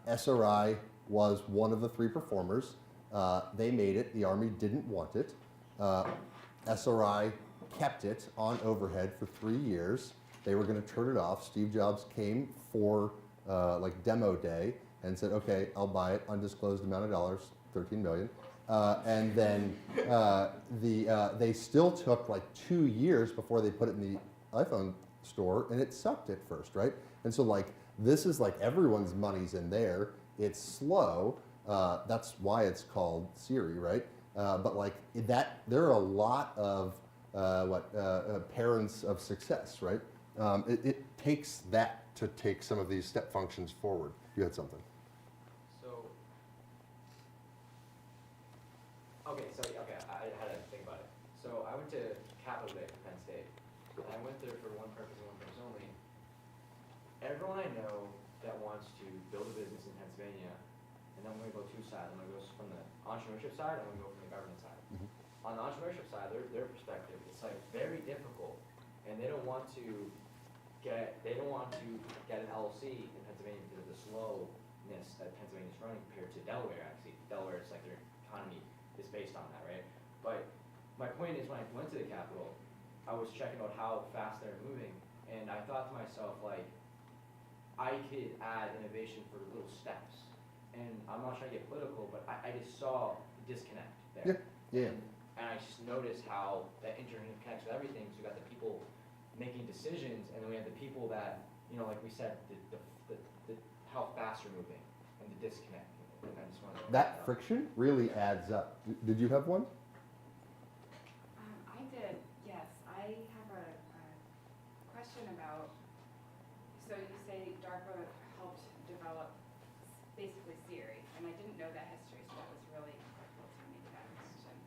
SRI was one of the 3 performers. They made it. The Army didn't want it. SRI kept it on overhead for 3 years. They were going to turn it off. Steve Jobs came for like demo day and said, okay, I'll buy it, undisclosed amount of dollars, $13 million. And then they still took like 2 years before they put it in the iPhone store, and it sucked at first, right? And so like this is like everyone's money's in there. It's slow. That's why it's called Siri, right? But like that, there are a lot of parents of success, right? It takes that to take some of these step functions forward. You had something. I had to think about it. So I went to Capital Day for Penn State, and I went there for one purpose and one purpose only. Everyone I know that wants to build a business in Pennsylvania, and I'm going to go 2 sides. I'm going to go from the entrepreneurship side, I'm going to go from the government side. On the entrepreneurship side, their perspective, it's like very difficult, and they don't want to get an LLC in Pennsylvania because of the slowness that Pennsylvania is running compared to Delaware. Actually, Delaware is like their economy is based on that, right? But my point is, when I went to the Capitol, I was checking out how fast they're moving, and I thought to myself, like, I could add innovation for little steps. And I'm not trying to get political, but I just saw the disconnect there. Yeah. And I just noticed how that internet connects with everything. So we got the people making decisions, and then we have the people that, you know, like we said, how fast we're moving, and the disconnect. And I just wanted to That friction really adds up. Did you have one? I did, yes. I have a question about, so you say DARPA helped develop basically Siri, and I didn't know that history, so that was really helpful to me, that question.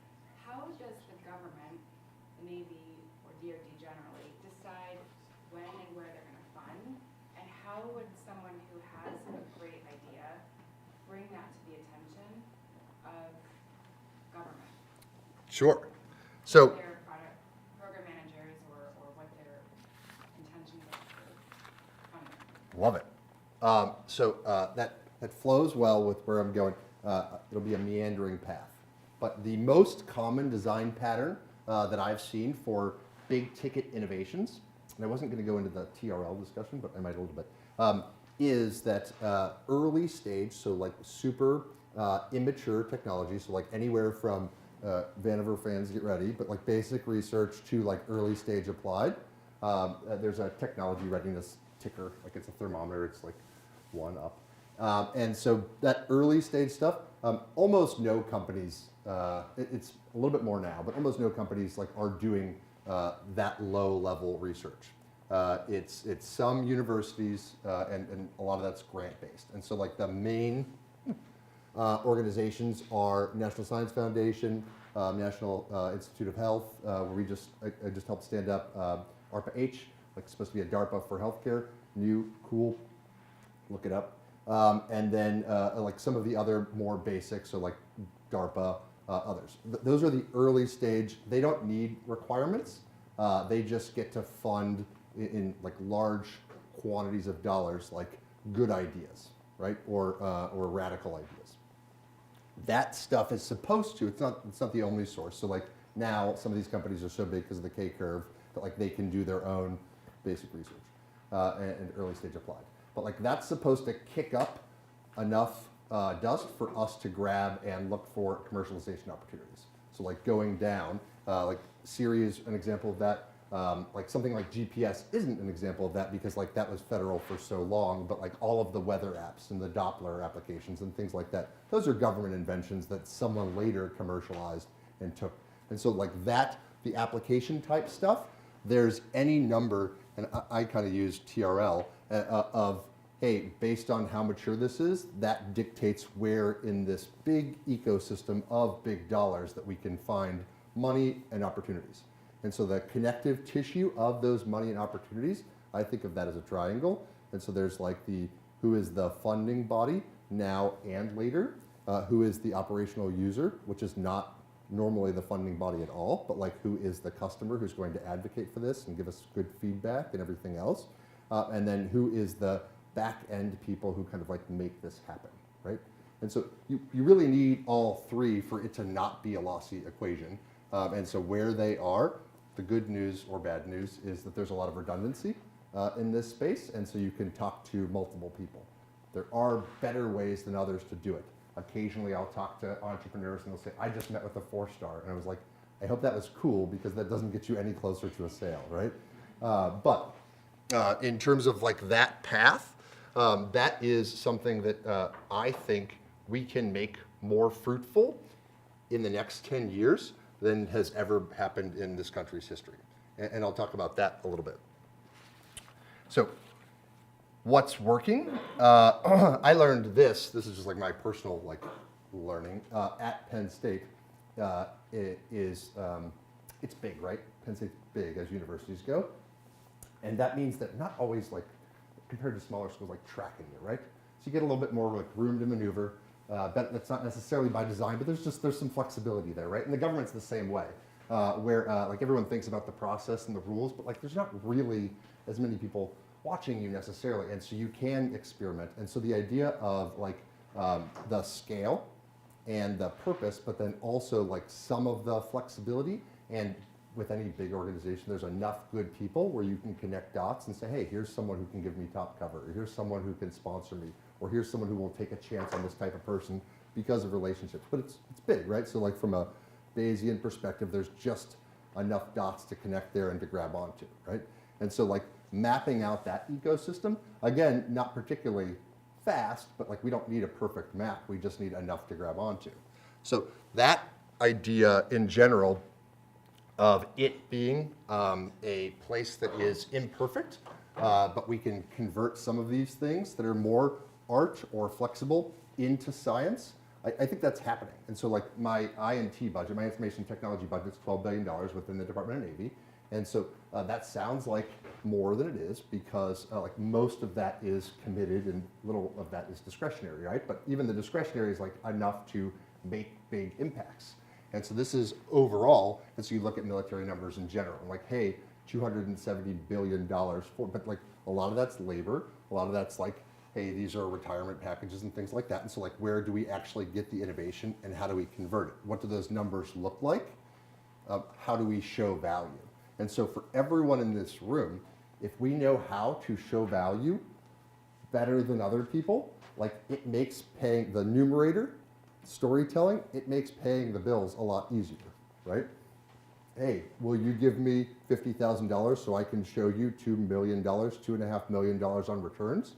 How does the government, the Navy, or DoD generally, decide when and where they're going to fund? And how would someone who has a great idea bring that to the attention of government? Sure. So Their program managers or what their intentions are for funding. love it. That flows well with where I'm going. It'll be a meandering path. But the most common design pattern that I've seen for big ticket innovations, and I wasn't going to go into the TRL discussion, but I might a little bit, is that early stage, so like super immature technology, so like anywhere from Vanover fans get ready, but like basic research to like early stage applied. There's a technology readiness ticker, like it's a thermometer, it's like 1 up. And so that early stage stuff, almost no companies, it's a little bit more now, but almost no companies like are doing that low level research. It's some universities, and a lot of that's grant based. And so like the main organizations are National Science Foundation, National Institute of Health, where I just helped stand up ARPA-H, like supposed to be a DARPA for healthcare, new, cool, look it up. And then like some of the other more basics, so like DARPA, others. Those are the early stage. They don't need requirements. They just get to fund in like large quantities of dollars, like good ideas, right, or radical ideas. That stuff is supposed to. It's not the only source. So like now, some of these companies are so big because of the K curve that like they can do their own basic research and early stage applied. But like that's supposed to kick up enough dust for us to grab and look for commercialization opportunities. So like going down, like Siri is an example of that. Like something like GPS isn't an example of that because like that was federal for so long, but like all of the weather apps and the Doppler applications and things like that, those are government inventions that someone later commercialized and took. And so like that, the application type stuff, there's any number, and I kind of use TRL, of, hey, based on how mature this is, that dictates where in this big ecosystem of big dollars that we can find money and opportunities. And so the connective tissue of those money and opportunities, I think of that as a triangle. And so there's like who is the funding body now and later, who is the operational user, which is not normally the funding body at all, but like who is the customer who's going to advocate for this and give us good feedback and everything else. And then who is the back end people who kind of like make this happen, right? And so you really need all three for it to not be a lossy equation. And so where they are, the good news or bad news is that there's a lot of redundancy in this space, and so you can talk to multiple people. There are better ways than others to do it. Occasionally I'll talk to entrepreneurs and they'll say, I just met with a 4-star. And I was like, I hope that was cool because that doesn't get you any closer to a sale, right? But in terms of like that path, that is something that I think we can make more fruitful in the next 10 years than has ever happened in this country's history. And I'll talk about that a little bit. So what's working? I learned this is just like my personal like learning at Penn State. It's big, right? Penn State's big as universities go. And that means that not always like, compared to smaller schools, like tracking you, right? So you get a little bit more like room to maneuver. That's not necessarily by design, but there's some flexibility there, right? And the government's the same way, where like everyone thinks about the process and the rules, but like there's not really as many people watching you necessarily, and so you can experiment. And so the idea of like the scale and the purpose, but then also like some of the flexibility, and with any big organization, there's enough good people where you can connect dots and say, hey, here's someone who can give me top cover, or here's someone who can sponsor me, or here's someone who will take a chance on this type of person because of relationships. But it's big, right? So like from a Bayesian perspective, there's just enough dots to connect there and to grab onto, right? And so like mapping out that ecosystem, again, not particularly fast, but like we don't need a perfect map. We just need enough to grab onto. So that idea in general of it being a place that is imperfect, but we can convert some of these things that are more art or flexible into science. I think that's happening. And so like my I&T budget, my information technology budget is $12 billion within the Department of Navy. And so that sounds like more than it is because like most of that is committed and little of that is discretionary, right? But even the discretionary is like enough to make big impacts. And so this is overall, and so you look at military numbers in general, like, hey, $270 billion for, but like a lot of that's labor, a lot of that's like, hey, these are retirement packages and things like that. And so like, where do we actually get the innovation and how do we convert it? What do those numbers look like? How do we show value? And so for everyone in this room, if we know how to show value better than other people, like it makes paying the numerator, storytelling, it makes paying the bills a lot easier, right? Hey, will you give me $50,000 so I can show you $2 million, $2.5 million on returns?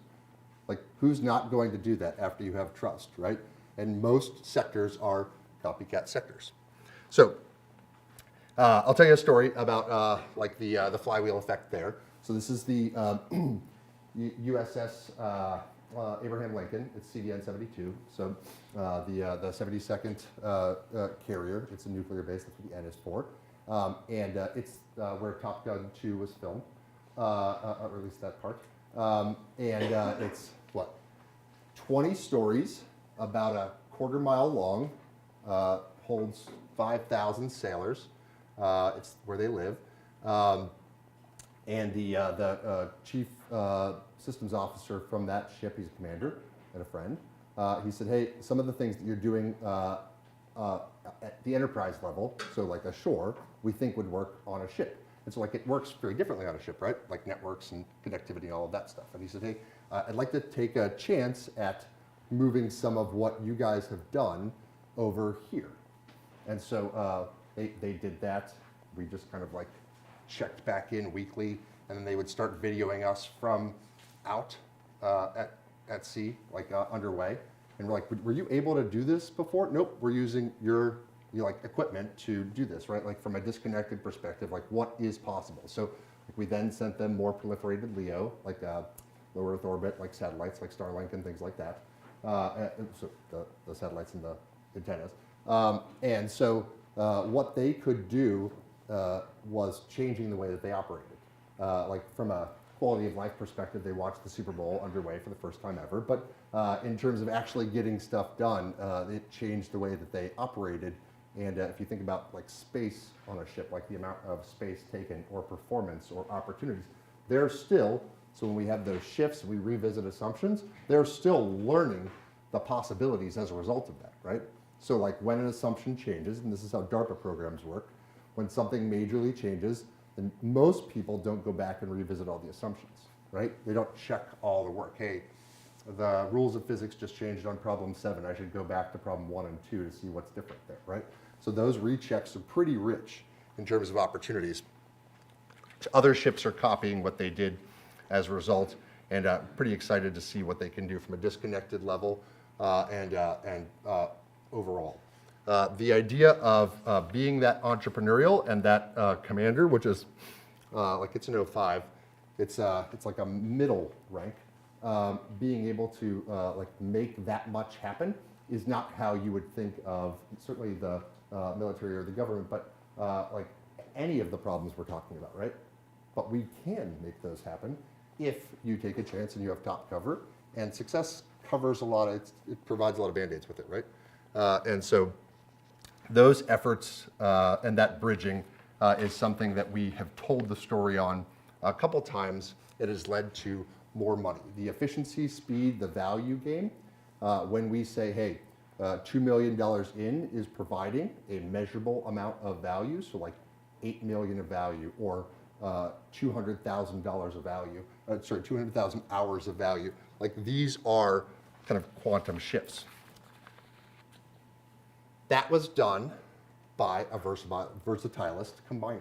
Like, who's not going to do that after you have trust, right? And most sectors are copycat sectors. So, I'll tell you a story about like the flywheel effect there. So this is the USS Abraham Lincoln. It's CVN 72. So the 72nd carrier. It's a nuclear base. That's what the N is for. And it's where Top Gun 2 was filmed. or at least that part. It's what, 20 stories, about a quarter-mile long, holds 5,000 sailors. It's where they live. And the chief systems officer from that ship, he's a commander and a friend, he said, hey, some of the things that you're doing at the enterprise level, so like ashore, we think would work on a ship. And so like it works very differently on a ship, right? Like networks and connectivity and all of that stuff. And he said, hey, I'd like to take a chance at moving some of what you guys have done over here. And so they did that. We just kind of like checked back in weekly, and then they would start videoing us from out at sea, like underway. And we're like, were you able to do this before? Nope, we're using your like equipment to do this, right? Like from a disconnected perspective, like what is possible? So like, we then sent them more proliferated LEO, like low Earth orbit, like satellites, like Starlink and things like that. So the satellites and the antennas. And so what they could do was changing the way that they operated. Like from a quality of life perspective, they watched the Super Bowl underway for the first time ever. But in terms of actually getting stuff done, it changed the way that they operated. And if you think about like space on a ship, like the amount of space taken or performance or opportunities, they're still, so when we have those shifts, we revisit assumptions, they're still learning the possibilities as a result of that, right? So like when an assumption changes, and this is how DARPA programs work, when something majorly changes, then most people don't go back and revisit all the assumptions, right? They don't check all the work. Hey, the rules of physics just changed on problem 7. I should go back to problem 1 and 2 to see what's different there, right? So those rechecks are pretty rich in terms of opportunities. Other ships are copying what they did as a result, and pretty excited to see what they can do from a disconnected level and overall. The idea of being that entrepreneurial and that commander, which is like it's an 05, it's like a middle rank. Being able to like make that much happen is not how you would think of certainly the military or the government, but like any of the problems we're talking about, right? But we can make those happen if you take a chance and you have top cover, and success covers a lot of, it provides a lot of band-aids with it, right? And so those efforts and that bridging is something that we have told the story on a couple times. It has led to more money. The efficiency, speed, the value game, when we say, hey, $2 million in is providing a measurable amount of value, so like 8 million of value or $200,000 of value, 200,000 hours of value. Like these are kind of quantum shifts. That was done by a versatilist combiner.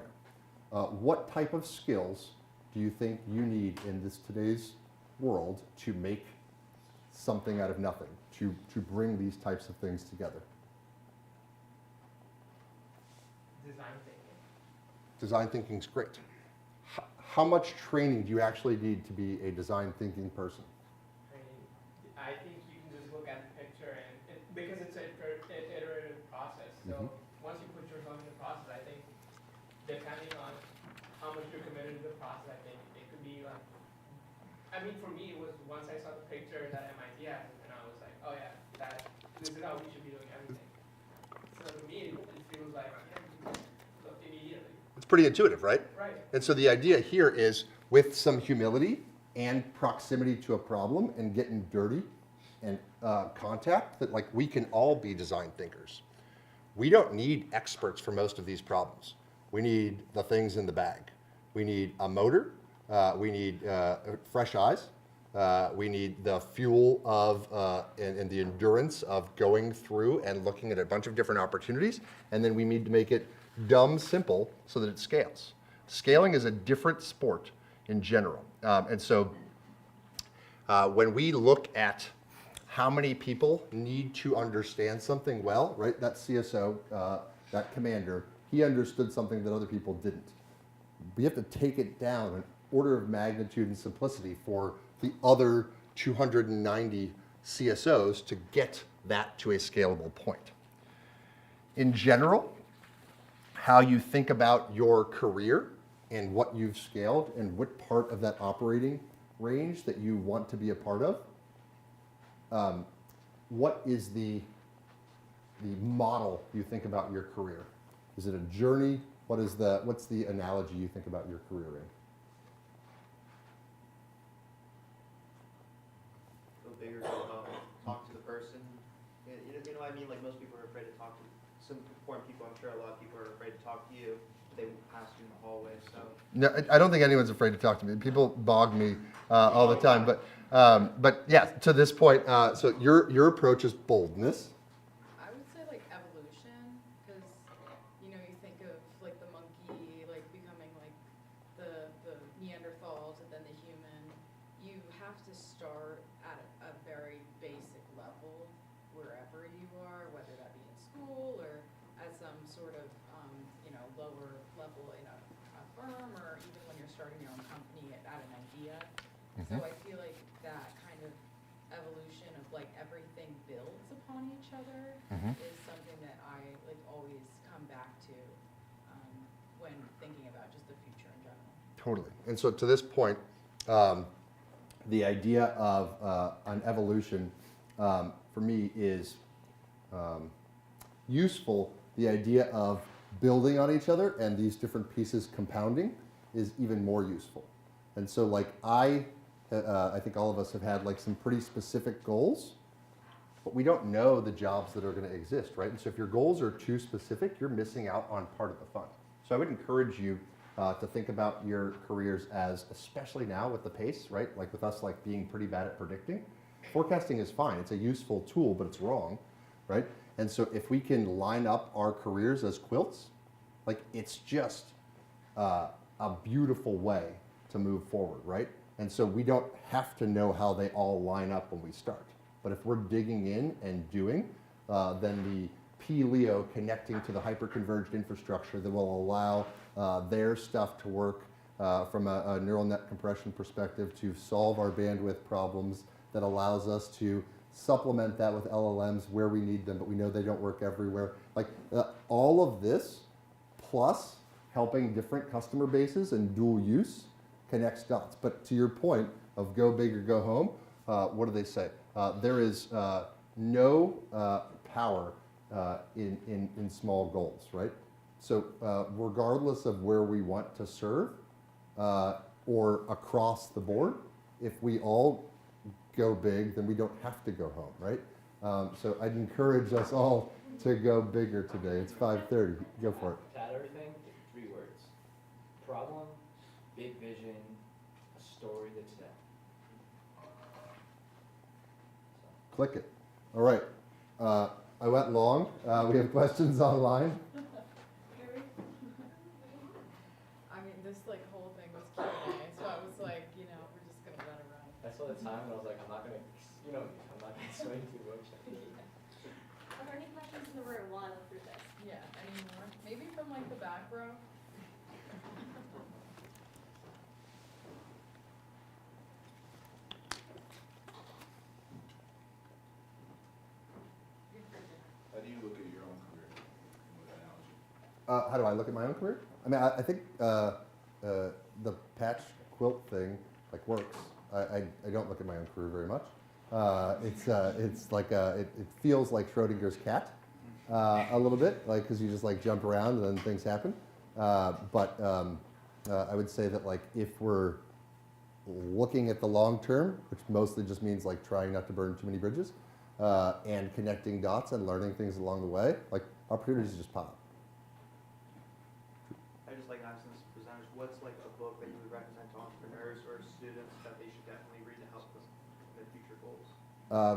What type of skills do you think you need in this today's world to make something out of nothing, to bring these types of things together? Design thinking. Design thinking is great. How much training do you actually need to be a design thinking person? I think you can just look at the picture and because it's an iterative process. So once you put yourself in the process, I think depending on how much you're committed to the process, I think it could be like, I mean, for me, it was once I saw the picture that MIT had, and I was like, oh yeah, this is how we should be doing everything. So to me, it feels like immediately. It's pretty intuitive, right? Right. And so the idea here is with some humility and proximity to a problem and getting dirty and contact, that like we can all be design thinkers. We don't need experts for most of these problems. We need the things in the bag. We need a motor. We need fresh eyes. We need the fuel of and the endurance of going through and looking at a bunch of different opportunities. And then we need to make it dumb simple so that it scales. Scaling is a different sport in general. And so when we look at how many people need to understand something well, right? That CSO, that commander, he understood something that other people didn't. We have to take it down an order of magnitude and simplicity for the other 290 CSOs to get that to a scalable point. In general, how you think about your career and what you've scaled and what part of that operating range that you want to be a part of, what is the model you think about your career? Is it a journey? What's the analogy you think about your career in? Go bigger, go home, talk to the person. You know what I mean? Like most people are afraid to talk to some important people. I'm sure a lot of people are afraid to talk to you. They won't pass you in the hallway. So No, I don't think anyone's afraid to talk to me. People bog me all the time, but yeah. To this point, so your approach is boldness. I would say like evolution, because you think of like the monkey like becoming like the Neanderthals and then the human. You have to start at a very basic level wherever you are, whether that be in school or at some sort of lower level in a firm, or even when you're starting your own company at an idea. So I feel like that kind of evolution of like everything builds upon each other is something that I like always come back to when thinking about just the future in general. Totally. And so to this point, the idea of an evolution for me is useful. The idea of building on each other and these different pieces compounding is even more useful. And so like I think all of us have had like some pretty specific goals, but we don't know the jobs that are going to exist, right? And so if your goals are too specific, you're missing out on part of the fun. So I would encourage you to think about your careers as, especially now with the pace, right? Like with us like being pretty bad at predicting, forecasting is fine. It's a useful tool, but it's wrong, right? And so if we can line up our careers as quilts, like it's just a beautiful way to move forward, right? And so we don't have to know how they all line up when we start. But if we're digging in and doing, then the P-LEO connecting to the hyperconverged infrastructure that will allow their stuff to work from a neural net compression perspective to solve our bandwidth problems, that allows us to supplement that with LLMs where we need them, but we know they don't work everywhere. Like all of this, plus helping different customer bases and dual use, connects dots. But to your point of go big or go home, what do they say? There is no power in small goals, right? So regardless of where we want to serve or across the board, if we all go big, then we don't have to go home, right? So I'd encourage us all to go bigger today. It's 5:30. Go for it. To add everything, 3 words. Problem, big vision, a story that's there. Click it. All right. I went long. We have questions online. I mean, this like whole thing was Q&A, so I was like, we're just gonna let it run. I saw the time and I was like, I'm not gonna explain too much. Are there any questions in the room while I look through this? Yeah, any more? Maybe from like the back row? How do you look at your own career with that analogy? How do I look at my own career? I mean, I think the patch quilt thing like works. I don't look at my own career very much. It's like it feels like Schrodinger's cat a little bit, like because you just like jump around and then things happen. But I would say that like if we're looking at the long term, which mostly just means like trying not to burn too many bridges, and connecting dots and learning things along the way, like opportunities just pop. I just like asking this presenters, what's like a book that you would recommend to entrepreneurs or students that they should definitely read to help them their future goals?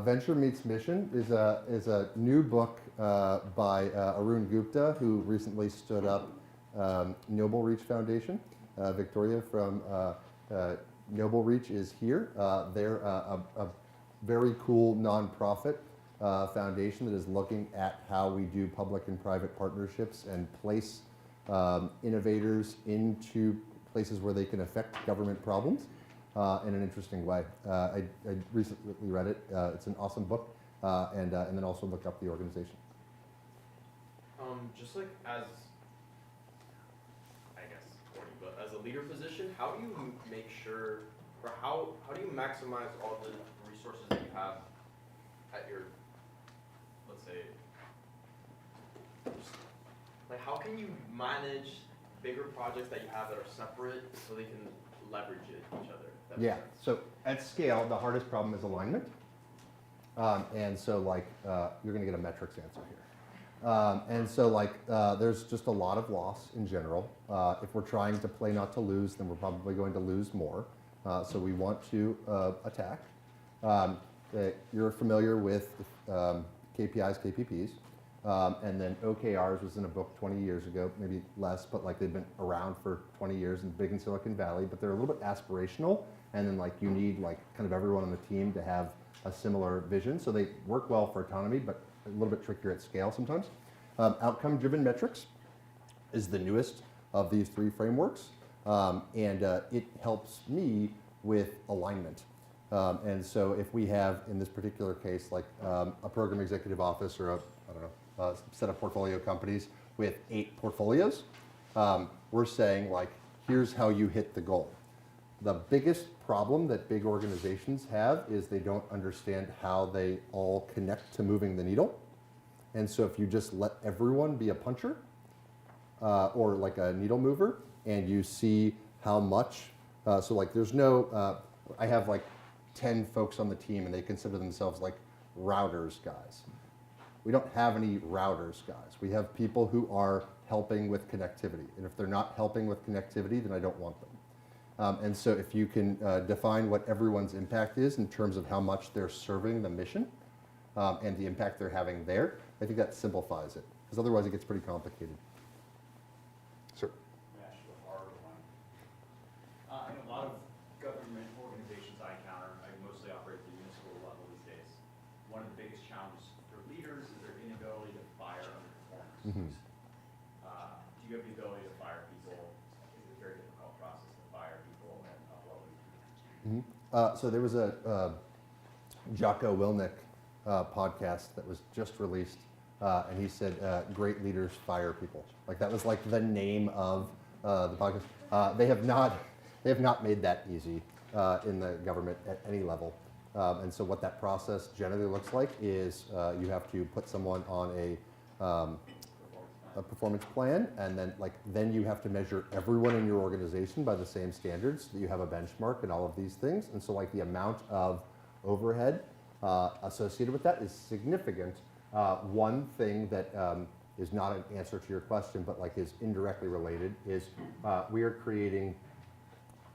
Venture Meets Mission is a new book by Arun Gupta, who recently stood up Noble Reach Foundation. Victoria from Noble Reach is here. They're a very cool nonprofit foundation that is looking at how we do public and private partnerships and place innovators into places where they can affect government problems in an interesting way. I recently read it. It's an awesome book, and then also look up the organization. Just like as, I guess, corny, but as a leader position, how do you make sure, or how do you maximize all the resources that you have at your, let's say, like how can you manage bigger projects that you have that are separate so they can leverage each other? That makes Yeah, sense. so at scale, the hardest problem is alignment. And so like, you're gonna get a metrics answer here. And so like, there's just a lot of loss in general. If we're trying to play not to lose, then we're probably going to lose more. So we want to attack. You're familiar with KPIs, KPPs. And then OKRs was in a book 20 years ago, maybe less, but like they've been around for 20 years and big in Silicon Valley, but they're a little bit aspirational. And then like you need like kind of everyone on the team to have a similar vision. So they work well for autonomy, but a little bit trickier at scale sometimes. Outcome-driven metrics is the newest of these three frameworks. And it helps me with alignment. And so if we have, in this particular case, like a program executive office or a set of portfolio companies with 8 portfolios, we're saying like, here's how you hit the goal. The biggest problem that big organizations have is they don't understand how they all connect to moving the needle. And so if you just let everyone be a puncher or like a needle mover and you see how much, so like there's no, I have like 10 folks on the team and they consider themselves like routers guys. We don't have any routers guys. We have people who are helping with connectivity. And if they're not helping with connectivity, then I don't want them. And so if you can define what everyone's impact is in terms of how much they're serving the mission and the impact they're having there, I think that simplifies it. Because otherwise it gets pretty complicated. Sir? Ash, the harder one. In a lot of government organizations I encounter, I mostly operate at the municipal level these days. One of the biggest challenges for leaders is their inability to fire underperformers. Mm-hmm. Do you have the ability to fire people? Is it a very difficult process to fire people and upload them? Mm-hmm. So there was a Jocko Willink podcast that was just released, and he said, "Great leaders fire people." Like that was like the name of the podcast. They have not made that easy in the government at any level. And so what that process generally looks like is you have to put someone on a performance plan, and then you have to measure everyone in your organization by the same standards, so that you have a benchmark and all of these things. And so like the amount of overhead associated with that is significant. One thing that is not an answer to your question, but like is indirectly related, is we are creating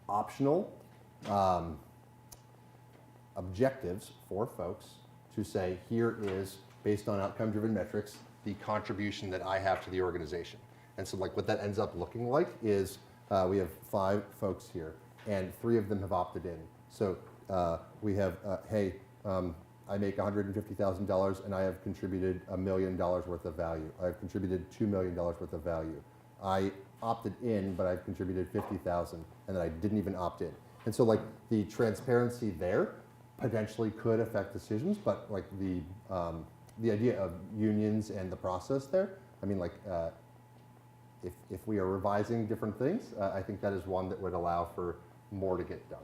optional objectives for folks to say, here is, based on outcome-driven metrics, the contribution that I have to the organization. And so like what that ends up looking like is we have 5 folks here, and 3 of them have opted in. So we have, hey, I make $150,000 and I have contributed $1 million worth of value. I've contributed $2 million worth of value. I opted in, but I've contributed $50,000, and then I didn't even opt in. And so like the transparency there potentially could affect decisions, but like the idea of unions and the process there, I mean like if we are revising different things, I think that is one that would allow for more to get done.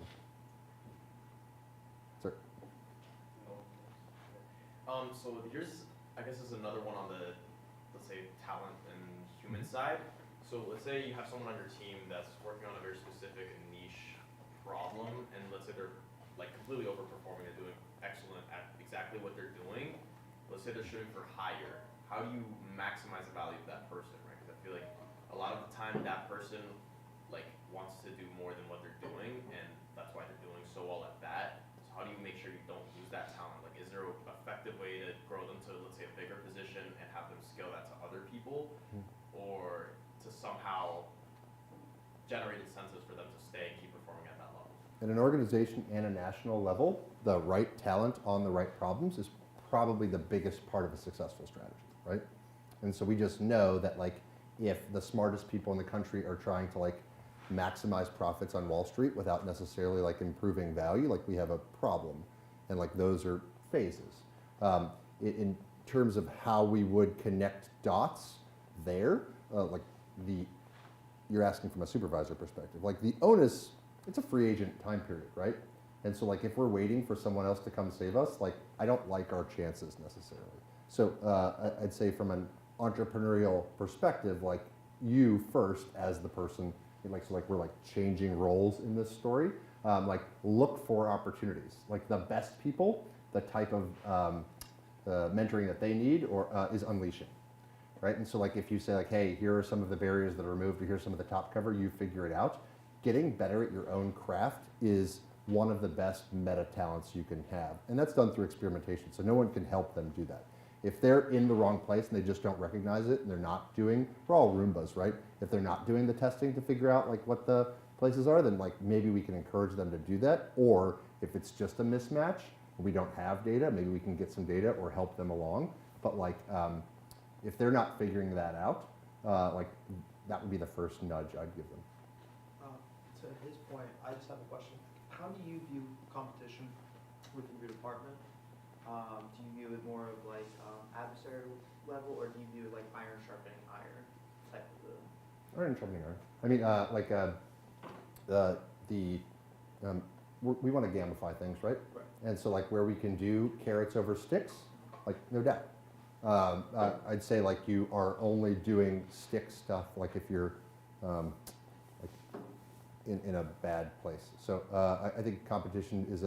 Sir? So here's, I guess, is another one on the, let's say, talent and human side. So let's say you have someone on your team that's working on a very specific and niche problem, and let's say they're like completely overperforming and doing excellent at exactly what they're doing. Let's say they're shooting for higher. How do you maximize the value of that person, right? Because I feel like a lot of the time that person like wants to do more than what they're doing, and that's why they're doing so well at that. So how do you make sure you don't lose that talent? Like, is there an effective way to grow them to, let's say, a bigger position and have them scale that to other people, or to somehow generate incentives for them to stay and keep performing at that level? At an organization and a national level, the right talent on the right problems is probably the biggest part of a successful strategy, right? And so we just know that like if the smartest people in the country are trying to like maximize profits on Wall Street without necessarily like improving value, like we have a problem. And like those are phases. In terms of how we would connect dots there, like the you're asking from a supervisor perspective. Like the onus, it's a free agent time period, right? And so like if we're waiting for someone else to come save us, like I don't like our chances necessarily. So I'd say from an entrepreneurial perspective, like you first as the person, like, so like we're like changing roles in this story, like look for opportunities. Like the best people, the type of mentoring that they need or is unleashing. Right? And so like if you say like, hey, here are some of the barriers that are removed, or here's some of the top cover, you figure it out. Getting better at your own craft is one of the best meta talents you can have. And that's done through experimentation. So no one can help them do that. If they're in the wrong place and they just don't recognize it and they're not doing, we're all Roombas, right? If they're not doing the testing to figure out like what the places are, then like maybe we can encourage them to do that. Or if it's just a mismatch, we don't have data, maybe we can get some data or help them along. But like, if they're not figuring that out, like that would be the first nudge I'd give them. To his point, I just have a question. How do you view competition within your department? Do you view it more of like adversary level, or do you view it like iron sharpening iron type of the? Iron sharpening iron. I mean, we want to gamify things, right? Right. And so like where we can do carrots over sticks, like no doubt. I'd say like you are only doing stick stuff like if you're like in a bad place. So I think competition is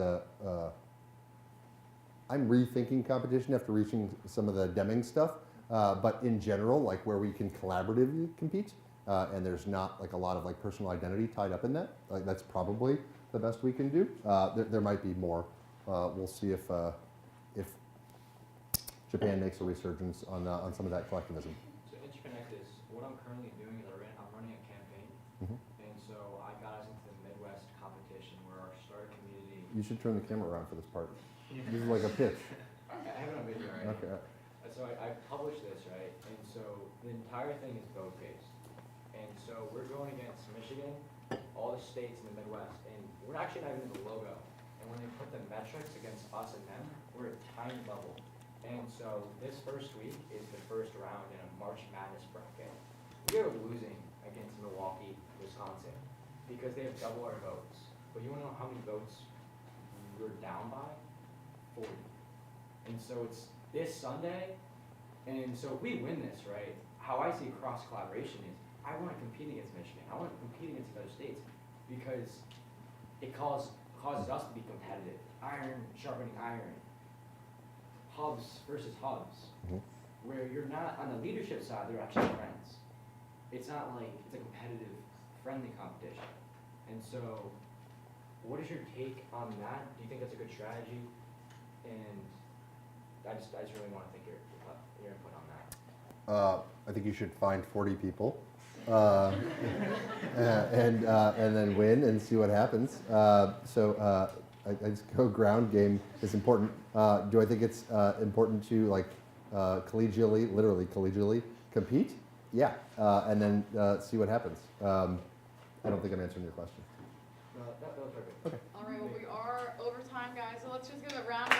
I'm rethinking competition after reaching some of the Deming stuff, but in general, like where we can collaboratively compete, and there's not like a lot of like personal identity tied up in that, like that's probably the best we can do. There might be more. We'll see if Japan makes a resurgence on some of that collectivism. So Interconnect is, what I'm currently doing is I'm running a campaign, and so I got us into the Midwest competition where our starter community. You should turn the camera around for this part. This is like a pitch. I have it on video, right? Okay. So I published this, right? And so the entire thing is vote-based. And so we're going against Michigan, all the states in the Midwest, and we're actually not even in the logo. And when they put the metrics against us and them, we're a tiny bubble. And so this first week is the first round in a March Madness bracket. We are losing against Milwaukee, Wisconsin, because they have double our votes. But you wanna know how many votes we're down by? 40. And so it's this Sunday, and so if we win this, right, how I see cross collaboration is I want to compete against Michigan. I want to compete against other states because it causes us to be competitive. Iron sharpening iron. Hubs versus hubs. Where you're not on the leadership side, they're actually friends. It's not like it's a competitive, friendly competition. And so what is your take on that? Do you think that's a good strategy? And I just really want to think your input on that. I think you should find 40 people and then win and see what happens. I just go ground game is important. Do I think it's important to like collegially, literally collegially compete? Yeah, and then see what happens. I don't think I'm answering your question. That was perfect. Okay. All right, well, we are over time, guys, so let's just give a round of